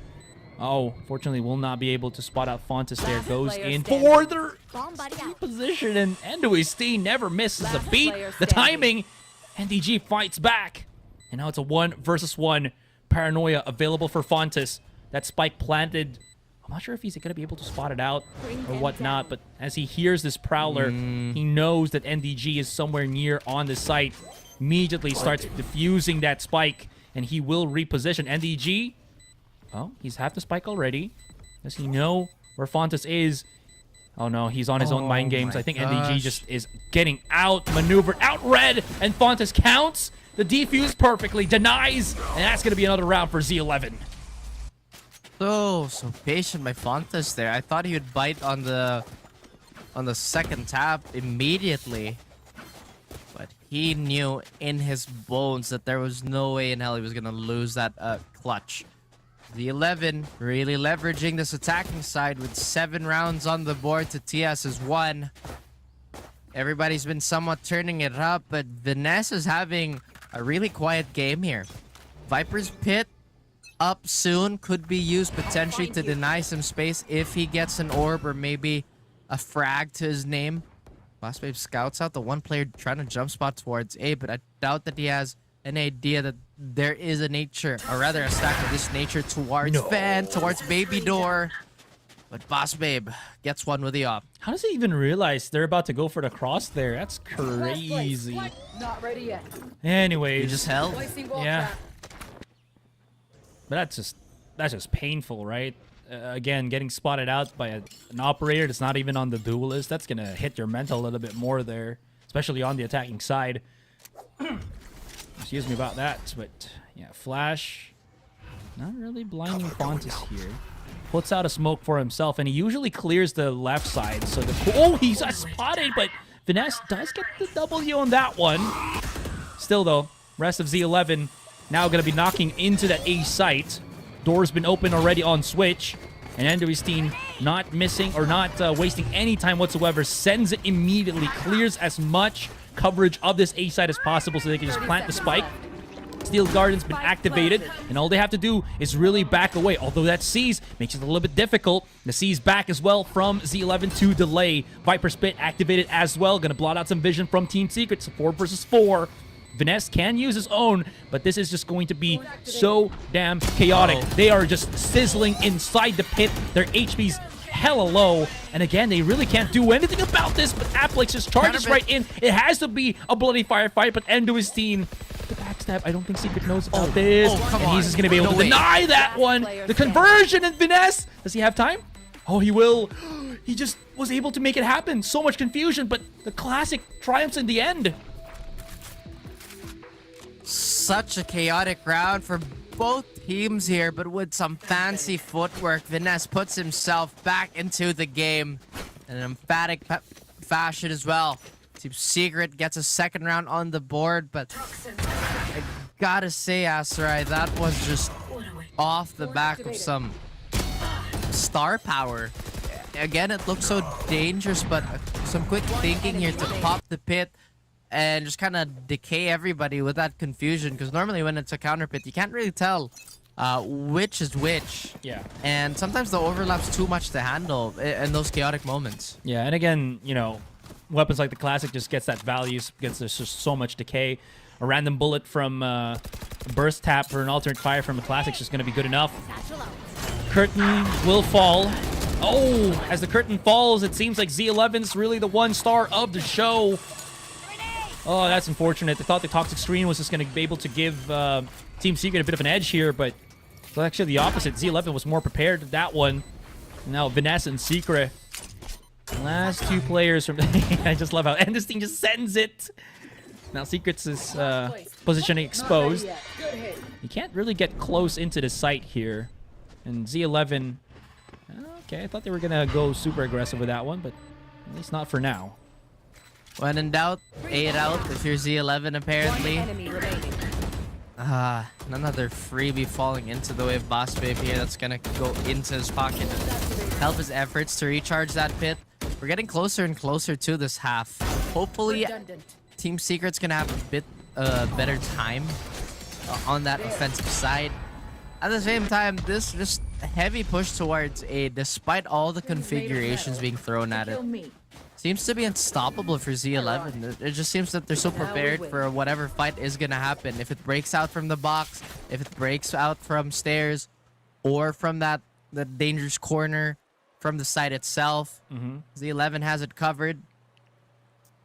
oh, fortunately will not be able to spot out Fontes there. Goes in for the position, and Enduisteen never misses a beat. The timing, NDG fights back. And now it's a 1 versus 1 paranoia available for Fontes. That spike planted. I'm not sure if he's going to be able to spot it out or whatnot, but as he hears this Prowler, he knows that NDG is somewhere near on the site. Immediately starts defusing that spike, and he will reposition. NDG, oh, he's half the spike already. Does he know where Fontes is? Oh no, he's on his own mind games. I think NDG just is getting outmaneuvered, out-red, and Fontes counts the defuse perfectly, denies, and that's going to be another round for Z11. So patient by Fontes there. I thought he would bite on the second tap immediately. But he knew in his bones that there was no way in hell he was going to lose that clutch. The 11 really leveraging this attacking side with 7 rounds on the board to TS's 1. Everybody's been somewhat turning it up, but Vanessa's having a really quiet game here. Viper's Pit up soon, could be used potentially to deny some space if he gets an orb or maybe a frag to his name. Boss Babe scouts out the one player trying to jump spot towards A, but I doubt that he has an idea that there is a nature, or rather a stack of this nature towards Van, towards Baby Door. But Boss Babe gets one with the op. How does he even realize they're about to go for the cross there? That's crazy. Not ready yet. Anyways, You just held. yeah. But that's just painful, right? Again, getting spotted out by an operator that's not even on the duelist, that's gonna hit your mental a little bit more there, especially on the attacking side. Excuse me about that, but yeah, Flash, not really blinding Fontes here. Puts out a smoke for himself, and he usually clears the left side. So he's spotted, but Vanessa does get the W on that one. Still though, rest of Z11 now going to be knocking into that A site. Door's been open already on switch. And Enduisteen not missing or not wasting any time whatsoever. Sends it immediately. Clears as much coverage of this A site as possible so they can just plant the spike. Steel Garden's been activated, and all they have to do is really back away. Although that Seize makes it a little bit difficult. The Seize back as well from Z11 to delay. Viper Spit activated as well. Gonna blot out some vision from Team Secret. So 4 versus 4. Vinesse can use his own, but this is just going to be so damn chaotic. They are just sizzling inside the pit. Their HP's hella low, and again, they really can't do anything about this, but Aplex just charges right in. It has to be a bloody firefight, but Endo is team. The backstab, I don't think Secret knows about this. come and on. he's just going to be able to deny that one. The conversion in Vinesse. Does he have time? Oh, he will. He just was able to make it happen. So much confusion, but the Classic triumphs in the end. Such a chaotic round for both teams here, but with some fancy footwork, Vinesse puts himself back into the game in an emphatic fashion as well. Team Secret gets a second round on the board, but I gotta say, Asarai, that was just off the back of some star power. Again, it looks so dangerous, but some quick thinking here to pop the pit and just kind of decay everybody with that confusion, because normally when it's a counter pit, you can't really tell which is which. Yeah. And sometimes the overlap's too much to handle in those chaotic moments. Yeah, and again, you know, weapons like the Classic just gets that value, gets there's just so much decay. A random bullet from a burst tap or an alternate fire from a Classic is just going to be good enough. Curtain will fall. Oh, as the curtain falls, it seems like Z11's really the one star of the show. Oh, that's unfortunate. They thought the Toxic Screen was just going to be able to give Team Secret a bit of an edge here, but it's actually the opposite. Z11 was more prepared with that one. Now, Vinesse and Secret. Last two players from... I just love how Endless Team just sends it. Now, Secret's is positioning exposed. You can't really get close into the site here. And Z11... Okay, I thought they were going to go super aggressive with that one, but at least not for now. When in doubt, 8 out if you're Z11 apparently. Another freebie falling into the wave boss babe here that's gonna go into his pocket and help his efforts to recharge that pit. We're getting closer and closer to this half. Hopefully, Team Secret's gonna have a bit better time on that offensive side. At the same time, this just heavy push towards A, despite all the configurations being thrown at it, seems to be unstoppable for Z11. It just seems that they're so prepared for whatever fight is going to happen. If it breaks out from the box, if it breaks out from stairs, or from the dangerous corner, from the site itself, Z11 has it covered.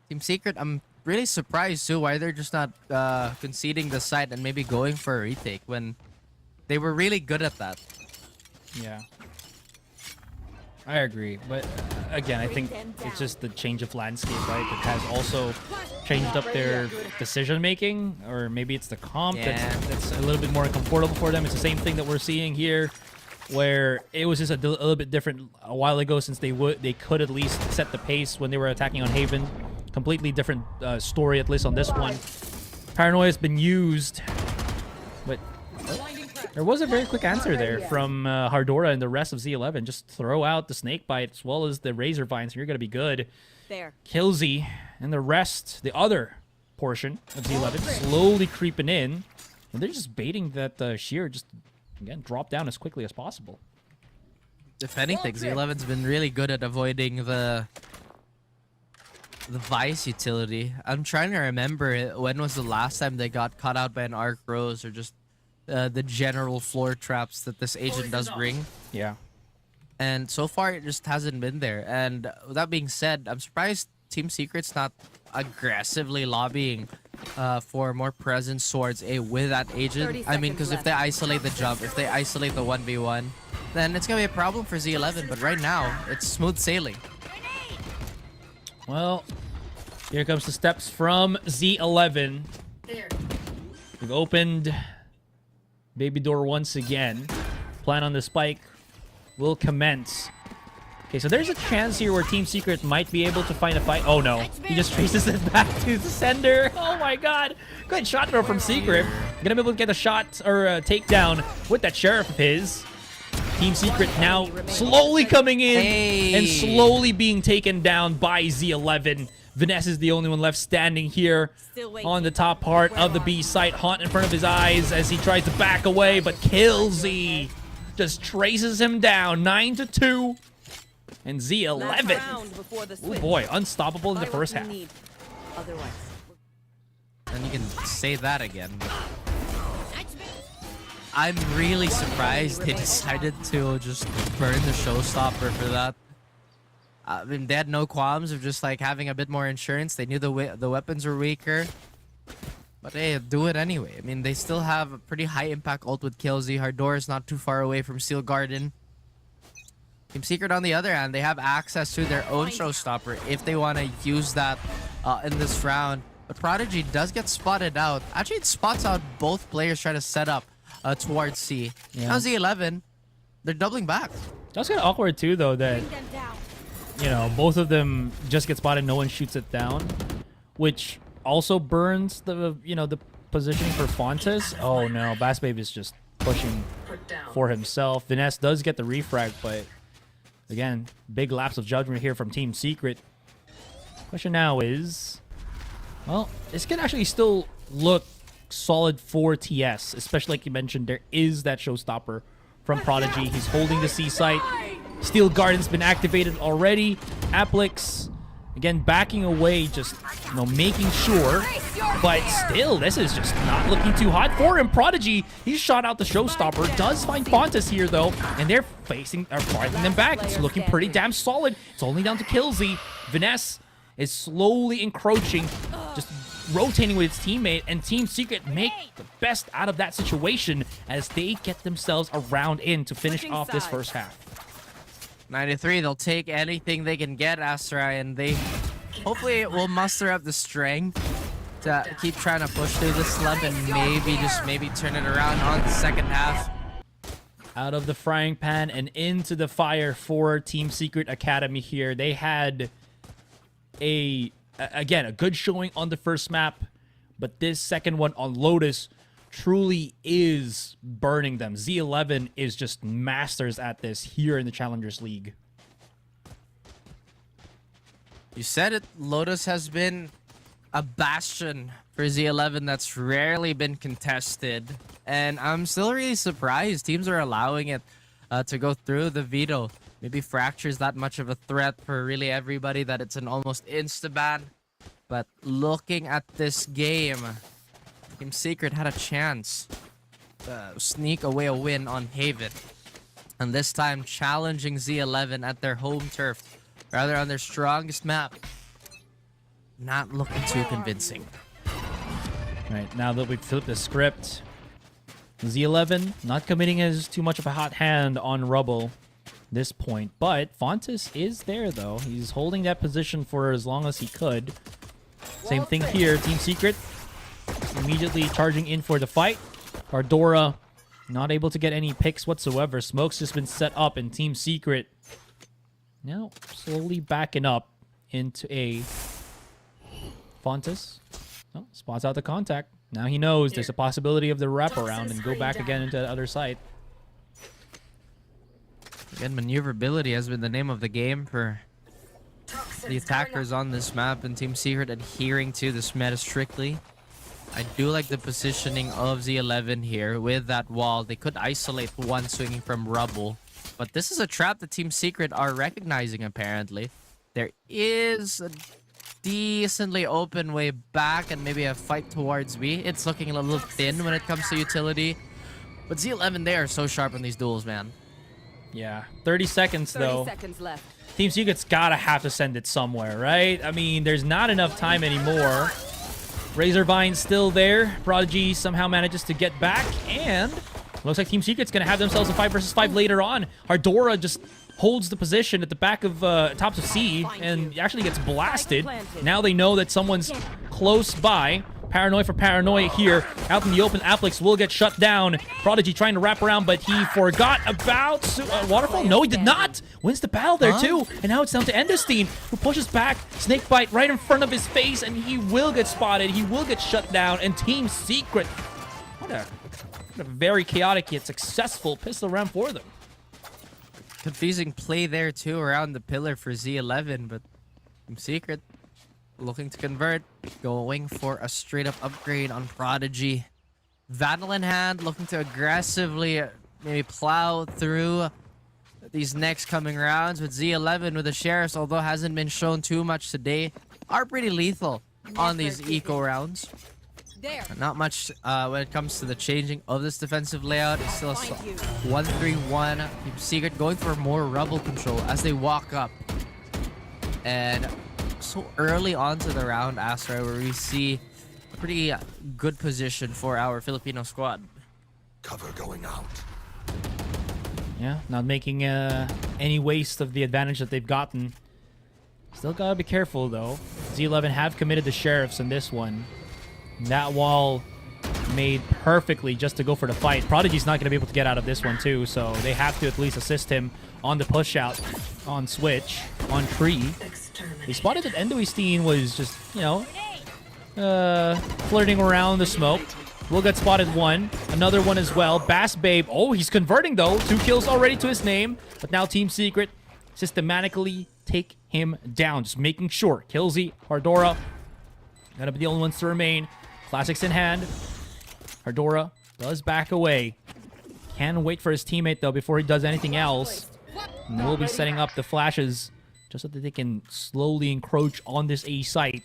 Team Secret, I'm really surprised too why they're just not conceding the site and maybe going for a retake when they were really good at that. Yeah. I agree, but again, I think it's just the change of landscape, right? That has also changed up their decision making, or maybe it's the comp that's a little bit more comfortable for them. It's the same thing that we're seeing here, where it was just a little bit different a while ago, since they could at least set the pace when they were attacking on Haven. Completely different story, at least on this one. Paranoia has been used, but there was a very quick answer there from Hardora and the rest of Z11. Just throw out the Snake Bite as well as the Razor Vines, and you're going to be good. Killzy and the rest, the other portion of Z11, slowly creeping in. And they're just baiting that Sheer just, again, drop down as quickly as possible. If anything, Z11's been really good at avoiding the Vice utility. I'm trying to remember when was the last time they got caught out by an Arc Rose, or just the general floor traps that this agent does bring. Yeah. And so far, it just hasn't been there. And with that being said, I'm surprised Team Secret's not aggressively lobbying for more presence towards A with that agent. I mean, because if they isolate the jump, if they isolate the 1v1, then it's going to be a problem for Z11. But right now, it's smooth sailing. Well, here comes the steps from Z11. We've opened baby door once again. Plan on the spike will commence. Okay, so there's a chance here where Team Secret might be able to find a fight. Oh no, he just traces it back to the sender. Oh my god. Good shot throw from Secret. Gonna be able to get a shot or a takedown with that Sheriff of his. Team Secret now slowly coming in and slowly being taken down by Z11. Vanessa is the only one left standing here on the top part of the B site. Haunt in front of his eyes as he tries to back away, but Killzy just traces him down. 9-2. And Z11. Oh boy, unstoppable in the first half. And you can say that again. I'm really surprised they decided to just burn the showstopper for that. I mean, they had no qualms of just like having a bit more insurance. They knew the weapons were weaker. But hey, do it anyway. I mean, they still have a pretty high impact ult with Killzy. Hardor is not too far away from Steel Garden. Team Secret, on the other hand, they have access to their own showstopper if they want to use that in this round. But Prodigy does get spotted out. Actually, it spots out both players trying to set up towards C. Yeah. Now Z11, they're doubling back. That's kind of awkward too, though, that, you know, both of them just get spotted, no one shoots it down, which also burns the, you know, the positioning for Fontes. Oh no, Bass Babe is just pushing for himself. Vanessa does get the refrag, but again, big lapse of judgment here from Team Secret. Question now is, well, this can actually still look solid for TS, especially like you mentioned, there is that showstopper from Prodigy. He's holding the C site. Steel Garden's been activated already. Applix, again, backing away, just, you know, making sure. But still, this is just not looking too hot for him. Prodigy, he's shot out the showstopper. Does find Fontes here, though, and they're fighting them back. It's looking pretty damn solid. It's only down to Killzy. Vanessa is slowly encroaching, just rotating with its teammate, and Team Secret make the best out of that situation as they get themselves a round in to finish off this first half. 93, they'll take anything they can get, Asterai, and they hopefully will muster up the strength to keep trying to push through the slump and maybe turn it around on the second half. Out of the frying pan and into the fire for Team Secret Academy here. They had again, a good showing on the first map, but this second one on Lotus truly is burning them. Z11 is just masters at this here in the Challengers League. You said it, Lotus has been a bastion for Z11 that's rarely been contested, and I'm still really surprised teams are allowing it to go through the veto. Maybe Fracture's that much of a threat for really everybody that it's an almost insta-ban. But looking at this game, Team Secret had a chance to sneak away a win on Haven. And this time challenging Z11 at their home turf, rather on their strongest map. Not looking too convincing. Right, now that we've flipped the script, Z11 not committing as too much of a hot hand on Rubble this point, but Fontes is there though. He's holding that position for as long as he could. Same thing here. Team Secret immediately charging in for the fight. Ardora not able to get any picks whatsoever. Smoke's just been set up, and Team Secret now slowly backing up into a Fontes. Oh, spots out the contact. Now he knows there's a possibility of the wraparound and go back again into the other side. Again, maneuverability has been the name of the game for the attackers on this map, and Team Secret adhering to this meta strictly. I do like the positioning of Z11 here with that wall. They could isolate one swinging from Rubble, but this is a trap that Team Secret are recognizing apparently. There is a decently open way back and maybe a fight towards B. It's looking a little thin when it comes to utility, but Z11, they are so sharp in these duels, man. Yeah, 30 seconds though. 30 seconds left. Team Secret's gotta have to send it somewhere, right? I mean, there's not enough time anymore. Razorvine's still there. Prodigy somehow manages to get back, and looks like Team Secret's gonna have themselves a 5 versus 5 later on. Ardora just holds the position at the back of tops of C and actually gets blasted. Now they know that someone's close by. Paranoia for Paranoia here. Out in the open, Applix will get shut down. Prodigy trying to wrap around, but he forgot about Waterfall. No, he did not. Wins the battle there, too. And now it's down to Endostine, who pushes back. Snakebite right in front of his face, and he will get spotted. He will get shut down. And Team Secret, what a very chaotic yet successful pistol round for them. Confusing play there, too, around the pillar for Z11, but Team Secret looking to convert. Going for a straight up upgrade on Prodigy. Vandal in hand, looking to aggressively maybe plow through these next coming rounds with Z11 with the Sheriffs, although hasn't been shown too much today, are pretty lethal on these eco rounds. There. Not much when it comes to the changing of this defensive layout. It's still a 1-3-1. Team Secret going for more rubble control as they walk up. And so early onto the round, Astra, where we see a pretty good position for our Filipino squad. Cover going out. Yeah, not making any waste of the advantage that they've gotten. Still gotta be careful, though. Z11 have committed the Sheriffs in this one. That wall made perfectly just to go for the fight. Prodigy's not going to be able to get out of this one, too, so they have to at least assist him on the push-out, on switch, on tree. They spotted that Endoistine was just, you know, flirting around the smoke. Will get spotted one. Another one as well. Bass Babe. Oh, he's converting, though. 2 kills already to his name. But now Team Secret systematically take him down. Just making sure. Killsy, Hardora, gonna be the only ones to remain. Classics in hand. Hardora does back away. Can wait for his teammate, though, before he does anything else. And we'll be setting up the flashes just so that they can slowly encroach on this A site.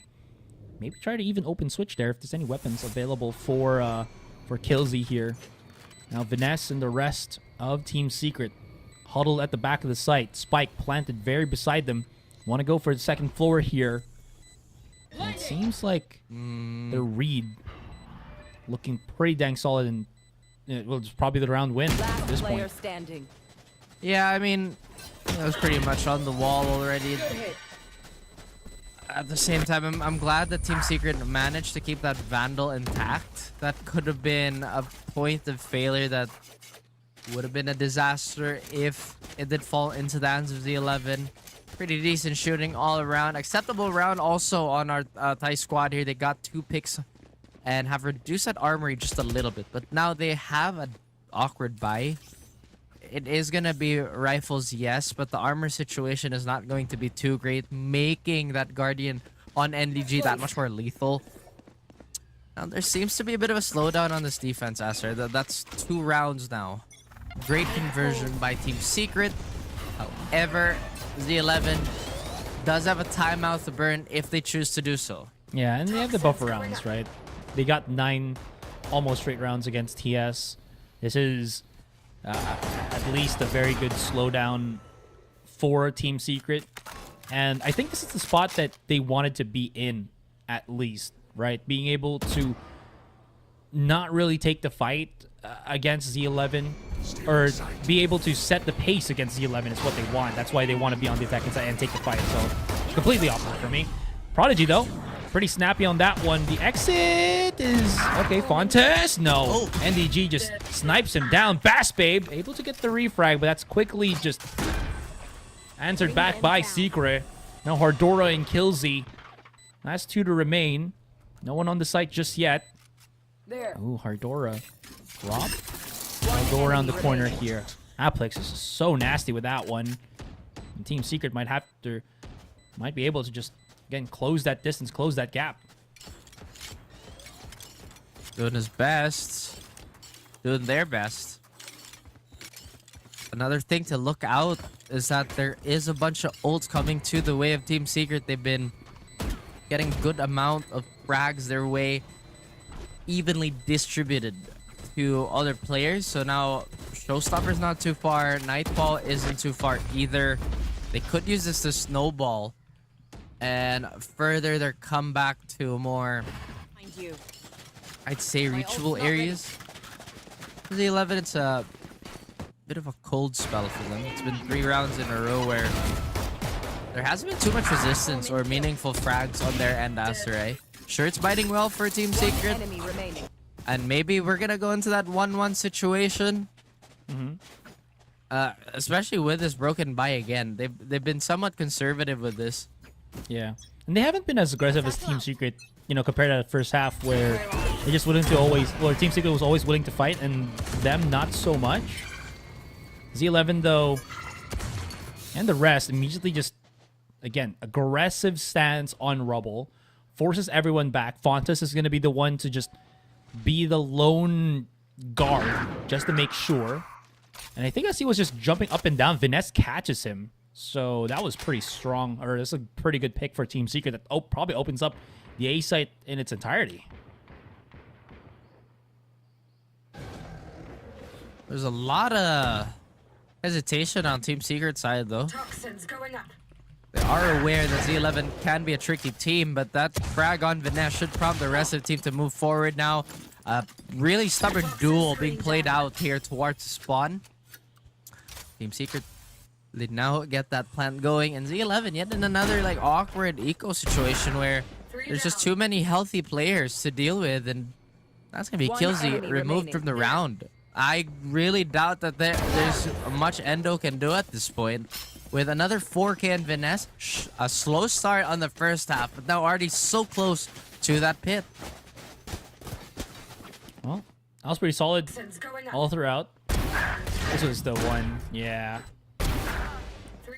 Maybe try to even open switch there if there's any weapons available for Killsy here. Now, Vanessa and the rest of Team Secret huddled at the back of the site. Spike planted very beside them. Want to go for the second floor here. And it seems like the read looking pretty dang solid, and well, it's probably the round win at this point. Standing. Yeah, I mean, it was pretty much on the wall already. At the same time, I'm glad that Team Secret managed to keep that Vandal intact. That could have been a point of failure that would have been a disaster if it did fall into the hands of Z11. Pretty decent shooting all around. Acceptable round also on our Thai squad here. They got 2 picks and have reduced that armory just a little bit. But now they have an awkward buy. It is going to be rifles, yes, but the armor situation is not going to be too great, making that Guardian on NDG that much more lethal. Now, there seems to be a bit of a slowdown on this defense, Aster. That's 2 rounds now. Great conversion by Team Secret. However, Z11 does have a timeout to burn if they choose to do so. Yeah, and they have the buffer rounds, right? They got 9 almost straight rounds against TS. This is at least a very good slowdown for Team Secret. And I think this is the spot that they wanted to be in, at least, right? Being able to not really take the fight against Z11, or be able to set the pace against Z11 is what they want. That's why they want to be on the attacking side and take the fight. So, completely opposite for me. Prodigy, though, pretty snappy on that one. The exit is... Okay, Fontes? No. NDG just snipes him down. Bass Babe, able to get the refrag, but that's quickly just answered back by Secret. Now Hardora and Killsy. Last 2 to remain. No one on the site just yet. There. Ooh, Hardora. Drop. I'll go around the corner here. Aplex is so nasty with that one. And Team Secret might be able to just, again, close that distance, close that gap. Doing his best. Doing their best. Another thing to look out is that there is a bunch of ults coming to the way of Team Secret. They've been getting good amount of frags their way, evenly distributed to other players. So now Showstopper's not too far. Nightfall isn't too far either. They could use this to snowball and further their comeback to more, I'd say, reachable areas. For the 11, it's a bit of a cold spell for them. It's been 3 rounds in a row where there hasn't been too much resistance or meaningful frags on their end, Asteray. Sure, it's biting well for Team Secret. And maybe we're gonna go into that 1-1 situation. Especially with this broken buy again. They've been somewhat conservative with this. Yeah. And they haven't been as aggressive as Team Secret, you know, compared to the first half where they just willing to always, or Team Secret was always willing to fight and them not so much. Z11 though, and the rest immediately just, again, aggressive stance on Rubble. forces everyone back. Fontas is going to be the one to just be the lone guard, just to make sure. And I think as he was just jumping up and down, Vinesse catches him. So that was pretty strong, or that's a pretty good pick for Team Secret that probably opens up the A site in its entirety. There's a lot of hesitation on Team Secret's side, though. Toxins going up. They are aware that Z11 can be a tricky team, but that frag on Vinesse should prompt the rest of the team to move forward now. Really stubborn duel being played out here towards the spawn. Team Secret, they now get that plant going, and Z11 yet in another like awkward eco situation where there's just too many healthy players to deal with, and that's gonna be Killsy removed from the round. I really doubt that there's much Endo can do at this point. With another 4K and Vinesse, a slow start on the first half, but now already so close to that pit. Well, that was pretty solid all throughout. This was the one, yeah.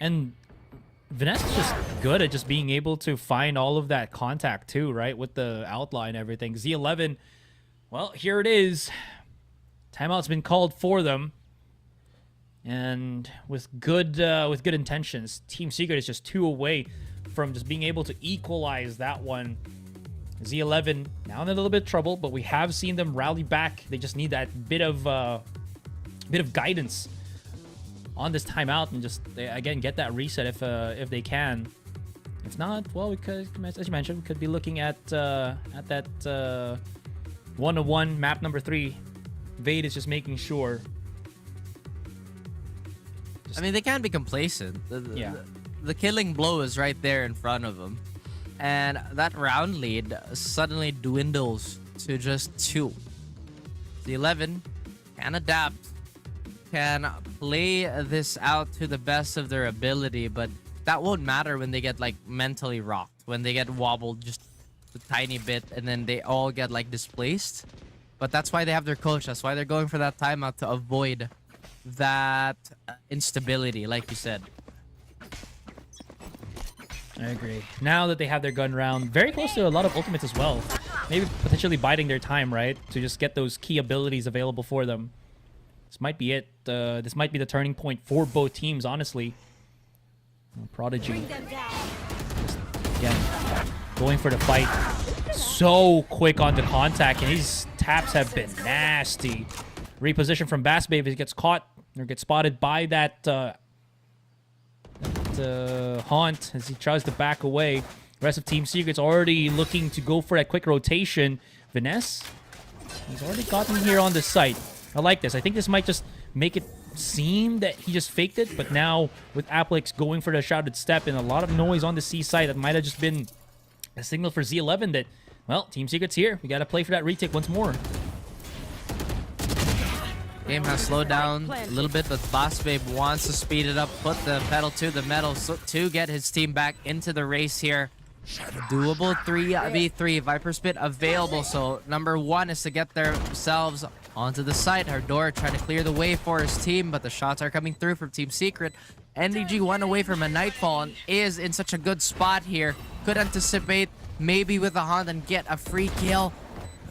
And Vinesse is just good at just being able to find all of that contact too, right? With the outline and everything. Z11, well, here it is. Timeout's been called for them. And with good intentions, Team Secret is just 2 away from just being able to equalize that one. Z11 now in a little bit of trouble, but we have seen them rally back. They just need that bit of guidance on this timeout and just again get that reset if they can. If not, well, we could, as you mentioned, we could be looking at that 1-1 map number 3. Vade is just making sure. I mean, they can't be complacent. The killing blow is right there in front of them. And that round lead suddenly dwindles to just 2. The 11 can adapt, can play this out to the best of their ability, but that won't matter when they get like mentally rocked, when they get wobbled just a tiny bit and then they all get like displaced. But that's why they have their coach. That's why they're going for that timeout, to avoid that instability, like you said. I agree. Now that they have their gun round, very close to a lot of ultimates as well. Maybe potentially biding their time, right? To just get those key abilities available for them. This might be it. This might be the turning point for both teams, honestly. Prodigy. Just, again, going for the fight. So quick onto contact, and his taps have been nasty. Reposition from Bassbabe if he gets caught or gets spotted by that Haunt as he tries to back away. The rest of Team Secret's already looking to go for that quick rotation. Vinesse, he's already gotten here on the site. I like this. I think this might just make it seem that he just faked it, but now with Applix going for the shouted step and a lot of noise on the C side, that might have just been a signal for Z11 that, well, Team Secret's here. We got to play for that retake once more. Game has slowed down a little bit, but Bassbabe wants to speed it up, put the pedal to the metal to get his team back into the race here. Doable 3v3, Viper Spit available, so number 1 is to get themselves onto the site. Hardor trying to clear the way for his team, but the shots are coming through from Team Secret. NDG 1 away from a Nightfall and is in such a good spot here. Could anticipate maybe with a Hunt and get a free kill.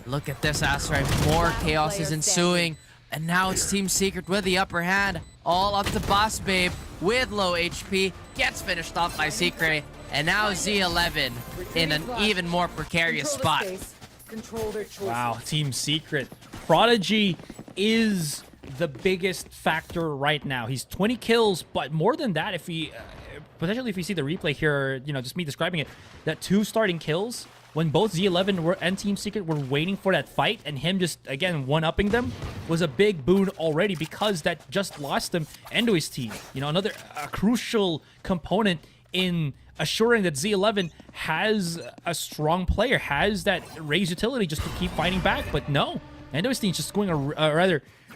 Look at this, Asteroid. More chaos is ensuing. And now it's Team Secret with the upper hand. All up to Bassbabe with low HP. Gets finished off by Secret. And now Z11 in an even more precarious spot. Wow, Team Secret. Prodigy is the biggest factor right now. He's 20 kills, but more than that, if he... potentially if you see the replay here, you know, just me describing it, that 2 starting kills when both Z11 and Team Secret were waiting for that fight and him just, again, one-upping them was a big boon already because that just lost him and to his team. You know, another crucial component in assuring that Z11 has a strong player, has that raised utility just to keep fighting back. But no, Endo's team's just going,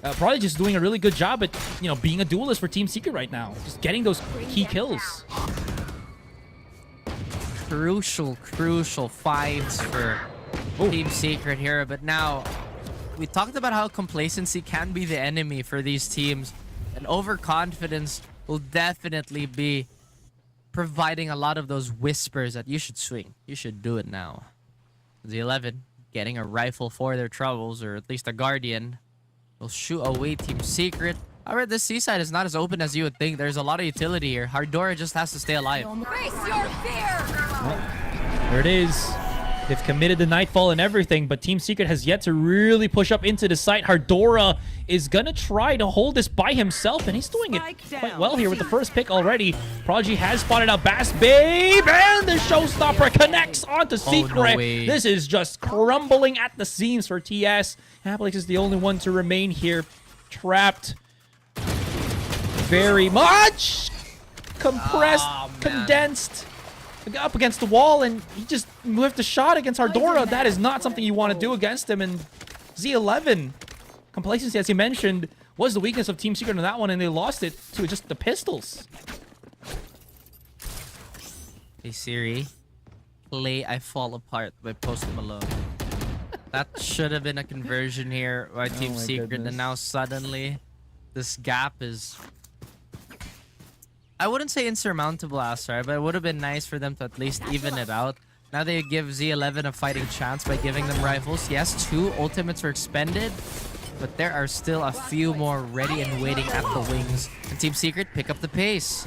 probably just doing a really good job at, you know, being a duelist for Team Secret right now. Just getting those key kills. Crucial fights for Team Secret here, but now we talked about how complacency can be the enemy for these teams, and overconfidence will definitely be providing a lot of those whispers that you should swing, you should do it now. Z11 getting a rifle for their troubles, or at least a guardian. Will shoot away Team Secret. However, this seaside is not as open as you would think. There's a lot of utility here. Hardora just has to stay alive. Face your fear! There it is. They've committed the Nightfall and everything, but Team Secret has yet to really push up into the site. Hardora is going to try to hold this by himself, and he's doing it quite well here with the first pick already. Prodigy has spotted out Bass Babe, and the Showstopper connects onto Secret. No way. This is just crumbling at the seams for TS. Applix is the only one to remain here. Trapped very much. Compressed, condensed. Up against the wall, and he just whiffed a shot against Hardora. That is not something you want to do against him. And Z11, complacency, as he mentioned, was the weakness of Team Secret on that one, and they lost it to just the pistols. Hey Siri, play I Fall Apart by Post Malone. That should have been a conversion here by Team Secret, goodness. and now suddenly this gap is... I wouldn't say insurmountable, Astra, but it would have been nice for them to at least even it out. Now they give Z11 a fighting chance by giving them rifles. Yes, 2 ultimates were expended, but there are still a few more ready and waiting at the wings. And Team Secret pick up the pace.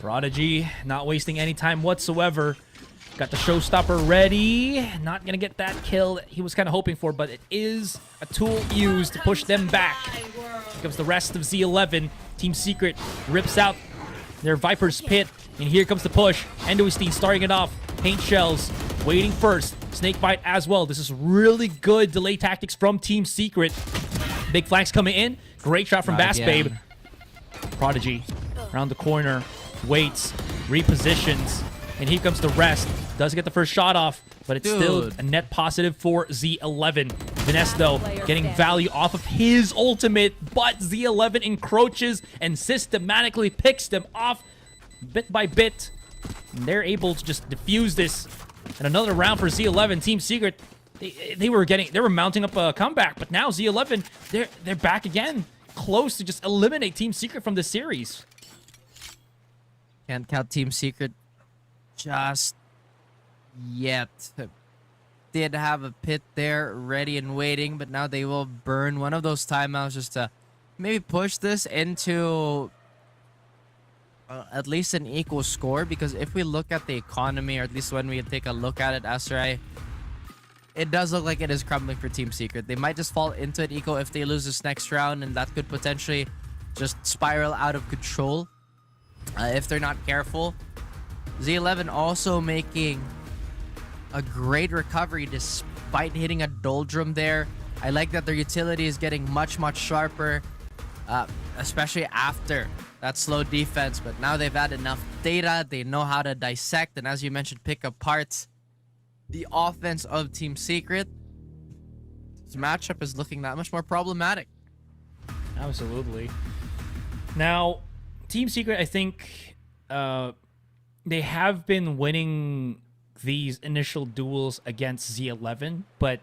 Prodigy not wasting any time whatsoever. Got the Showstopper ready. Not going to get that kill he was kind of hoping for, but it is a tool used to push them back. Here comes the rest of Z11. Team Secret rips out their Viper's Pit, and here comes the push. Endostein starting it off. Paint shells waiting first. Snakebite as well. This is really good delay tactics from Team Secret. Big flanks coming in. Great shot from Bass Babe. Prodigy around the corner. Waits. Repositions. And here comes the rest. Does get the first shot off, but it's still a net positive for Z11. Viness, though, getting value off of his ultimate, but Z11 encroaches and systematically picks them off bit by bit. And they're able to just defuse this. And another round for Z11. Team Secret, they were mounting up a comeback, but now Z11, they're back again, close to just eliminate Team Secret from the series. Can't count Team Secret just yet. Did have a pit there ready and waiting, but now they will burn one of those timeouts just to maybe push this into at least an equal score. Because if we look at the economy, or at least when we take a look at it, Asrai, it does look like it is crumbling for Team Secret. They might just fall into an eco if they lose this next round, and that could potentially just spiral out of control if they're not careful. Z11 also making a great recovery despite hitting a doldrum there. I like that their utility is getting much, much sharper, especially after that slow defense. But now they've had enough data. They know how to dissect, and as you mentioned, pick apart the offense of Team Secret. This matchup is looking that much more problematic. Absolutely. Now, Team Secret, I think... they have been winning these initial duels against Z11, but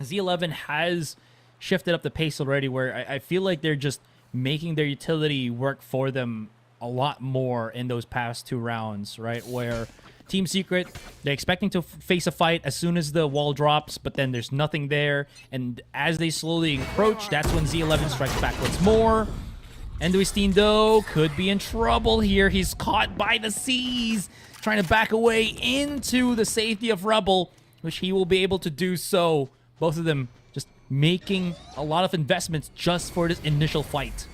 Z11 has shifted up the pace already, where I feel like they're just making their utility work for them a lot more in those past 2 rounds, right? Where Team Secret, they're expecting to face a fight as soon as the wall drops, but then there's nothing there, and as they slowly encroach, that's when Z11 strikes back once more. Endostein, though, could be in trouble here. He's caught by the seas, trying to back away into the safety of Rebel, which he will be able to do so. Both of them just making a lot of investments just for this initial fight.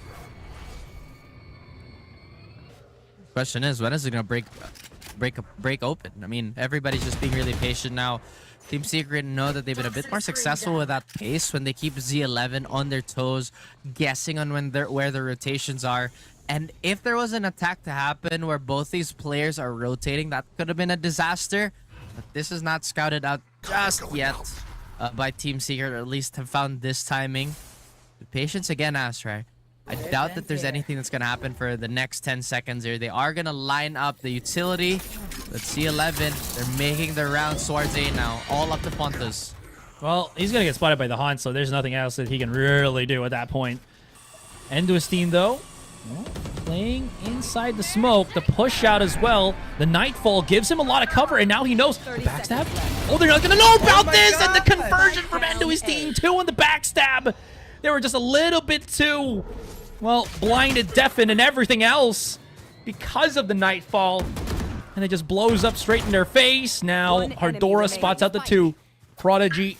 Question is, when is it gonna break open? I mean, everybody's just being really patient now. Team Secret know that they've been a bit more successful with that pace when they keep Z11 on their toes, guessing on where their rotations are. And if there was an attack to happen where both these players are rotating, that could have been a disaster. But this is not scouted out just yet by Team Secret, or at least have found this timing. The patience again, Astra. I doubt that there's anything that's going to happen for the next 10 seconds here. They are going to line up the utility. Let's see 11. They're making their rounds towards A now. All up to Pontus. Well, he's going to get spotted by the Hunt, so there's nothing else that he can really do at that point. Endostein, though, playing inside the smoke. The push out as well. The Nightfall gives him a lot of cover, and now he knows. The backstab? Oh, they're not going to know about this! And the conversion from Endo's team, 2 on the backstab. They were just a little bit too, well, blinded, deafened, and everything else because of the Nightfall. And it just blows up straight in their face. Now, Hardora spots out the 2. Prodigy.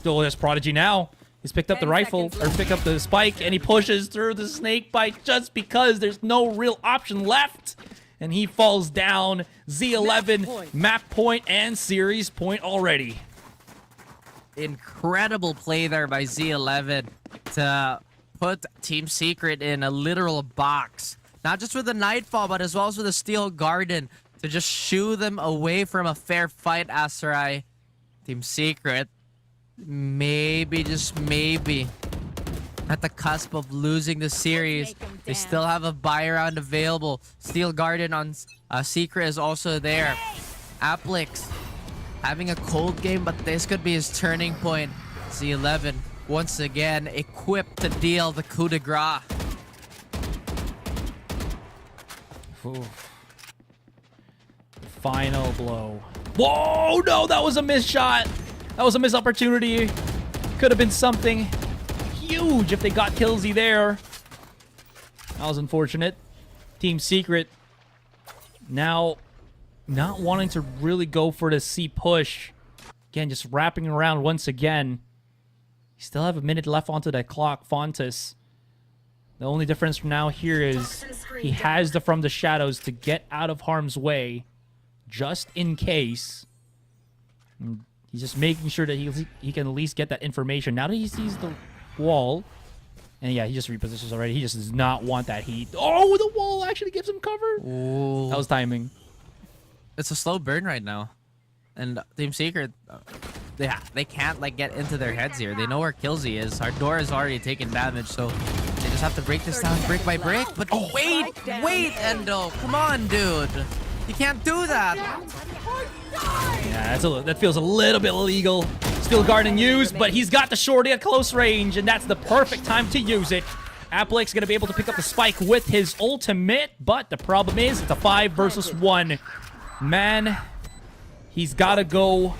Oh, there's Prodigy now. He's picked up the rifle, or picked up the spike, and he pushes through the snake bite just because there's no real option left. And he falls down. Z11, map point, and series point already. Incredible play there by Z11 to put Team Secret in a literal box. Not just with the Nightfall, but as well as with the Steel Garden to just shoo them away from a fair fight, Aserai. Team Secret, maybe, just maybe, at the cusp of losing the series. They still have a buy round available. Steel Garden on Secret is also there. Applix having a cold game, but this could be his turning point. Z11 once again equipped to deal the coup de grace. Ooh. Final blow. Whoa, no, that was a missed shot. That was a missed opportunity. Could have been something huge if they got Killsy there. That was unfortunate. Team Secret now not wanting to really go for the C push. Again, just wrapping around once again. You still have a minute left onto that clock, Fontas. The only difference from now here is he has the From the Shadows to get out of harm's way, just in case. And he's just making sure that he can at least get that information. Now that he sees the wall, and yeah, he just repositions already. He just does not want that heat. Oh, the wall actually gives him cover. Ooh. That was timing. It's a slow burn right now. And Team Secret, they can't like get into their heads here. They know where Killsy is. Hardora is already taking damage, so they just have to break this down brick by brick. But wait, Endo. Come on, dude. You can't do that. Yeah, that feels a little bit illegal. Steel Garden used, but he's got the shorty at close range, and that's the perfect time to use it. Applix going to be able to pick up the spike with his ultimate, but the problem is it's a 5 versus 1. Man, he's got to go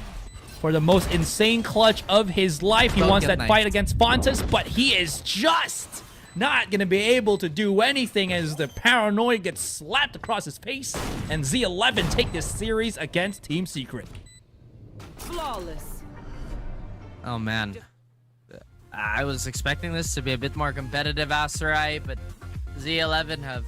for the most insane clutch of his life. He wants that fight against Fontas, but he is just not going to be able to do anything as the paranoia gets slapped across his face, and Z11 take this series against Team Secret. Flawless. Oh, man. I was expecting this to be a bit more competitive, Aserai, but Z11 have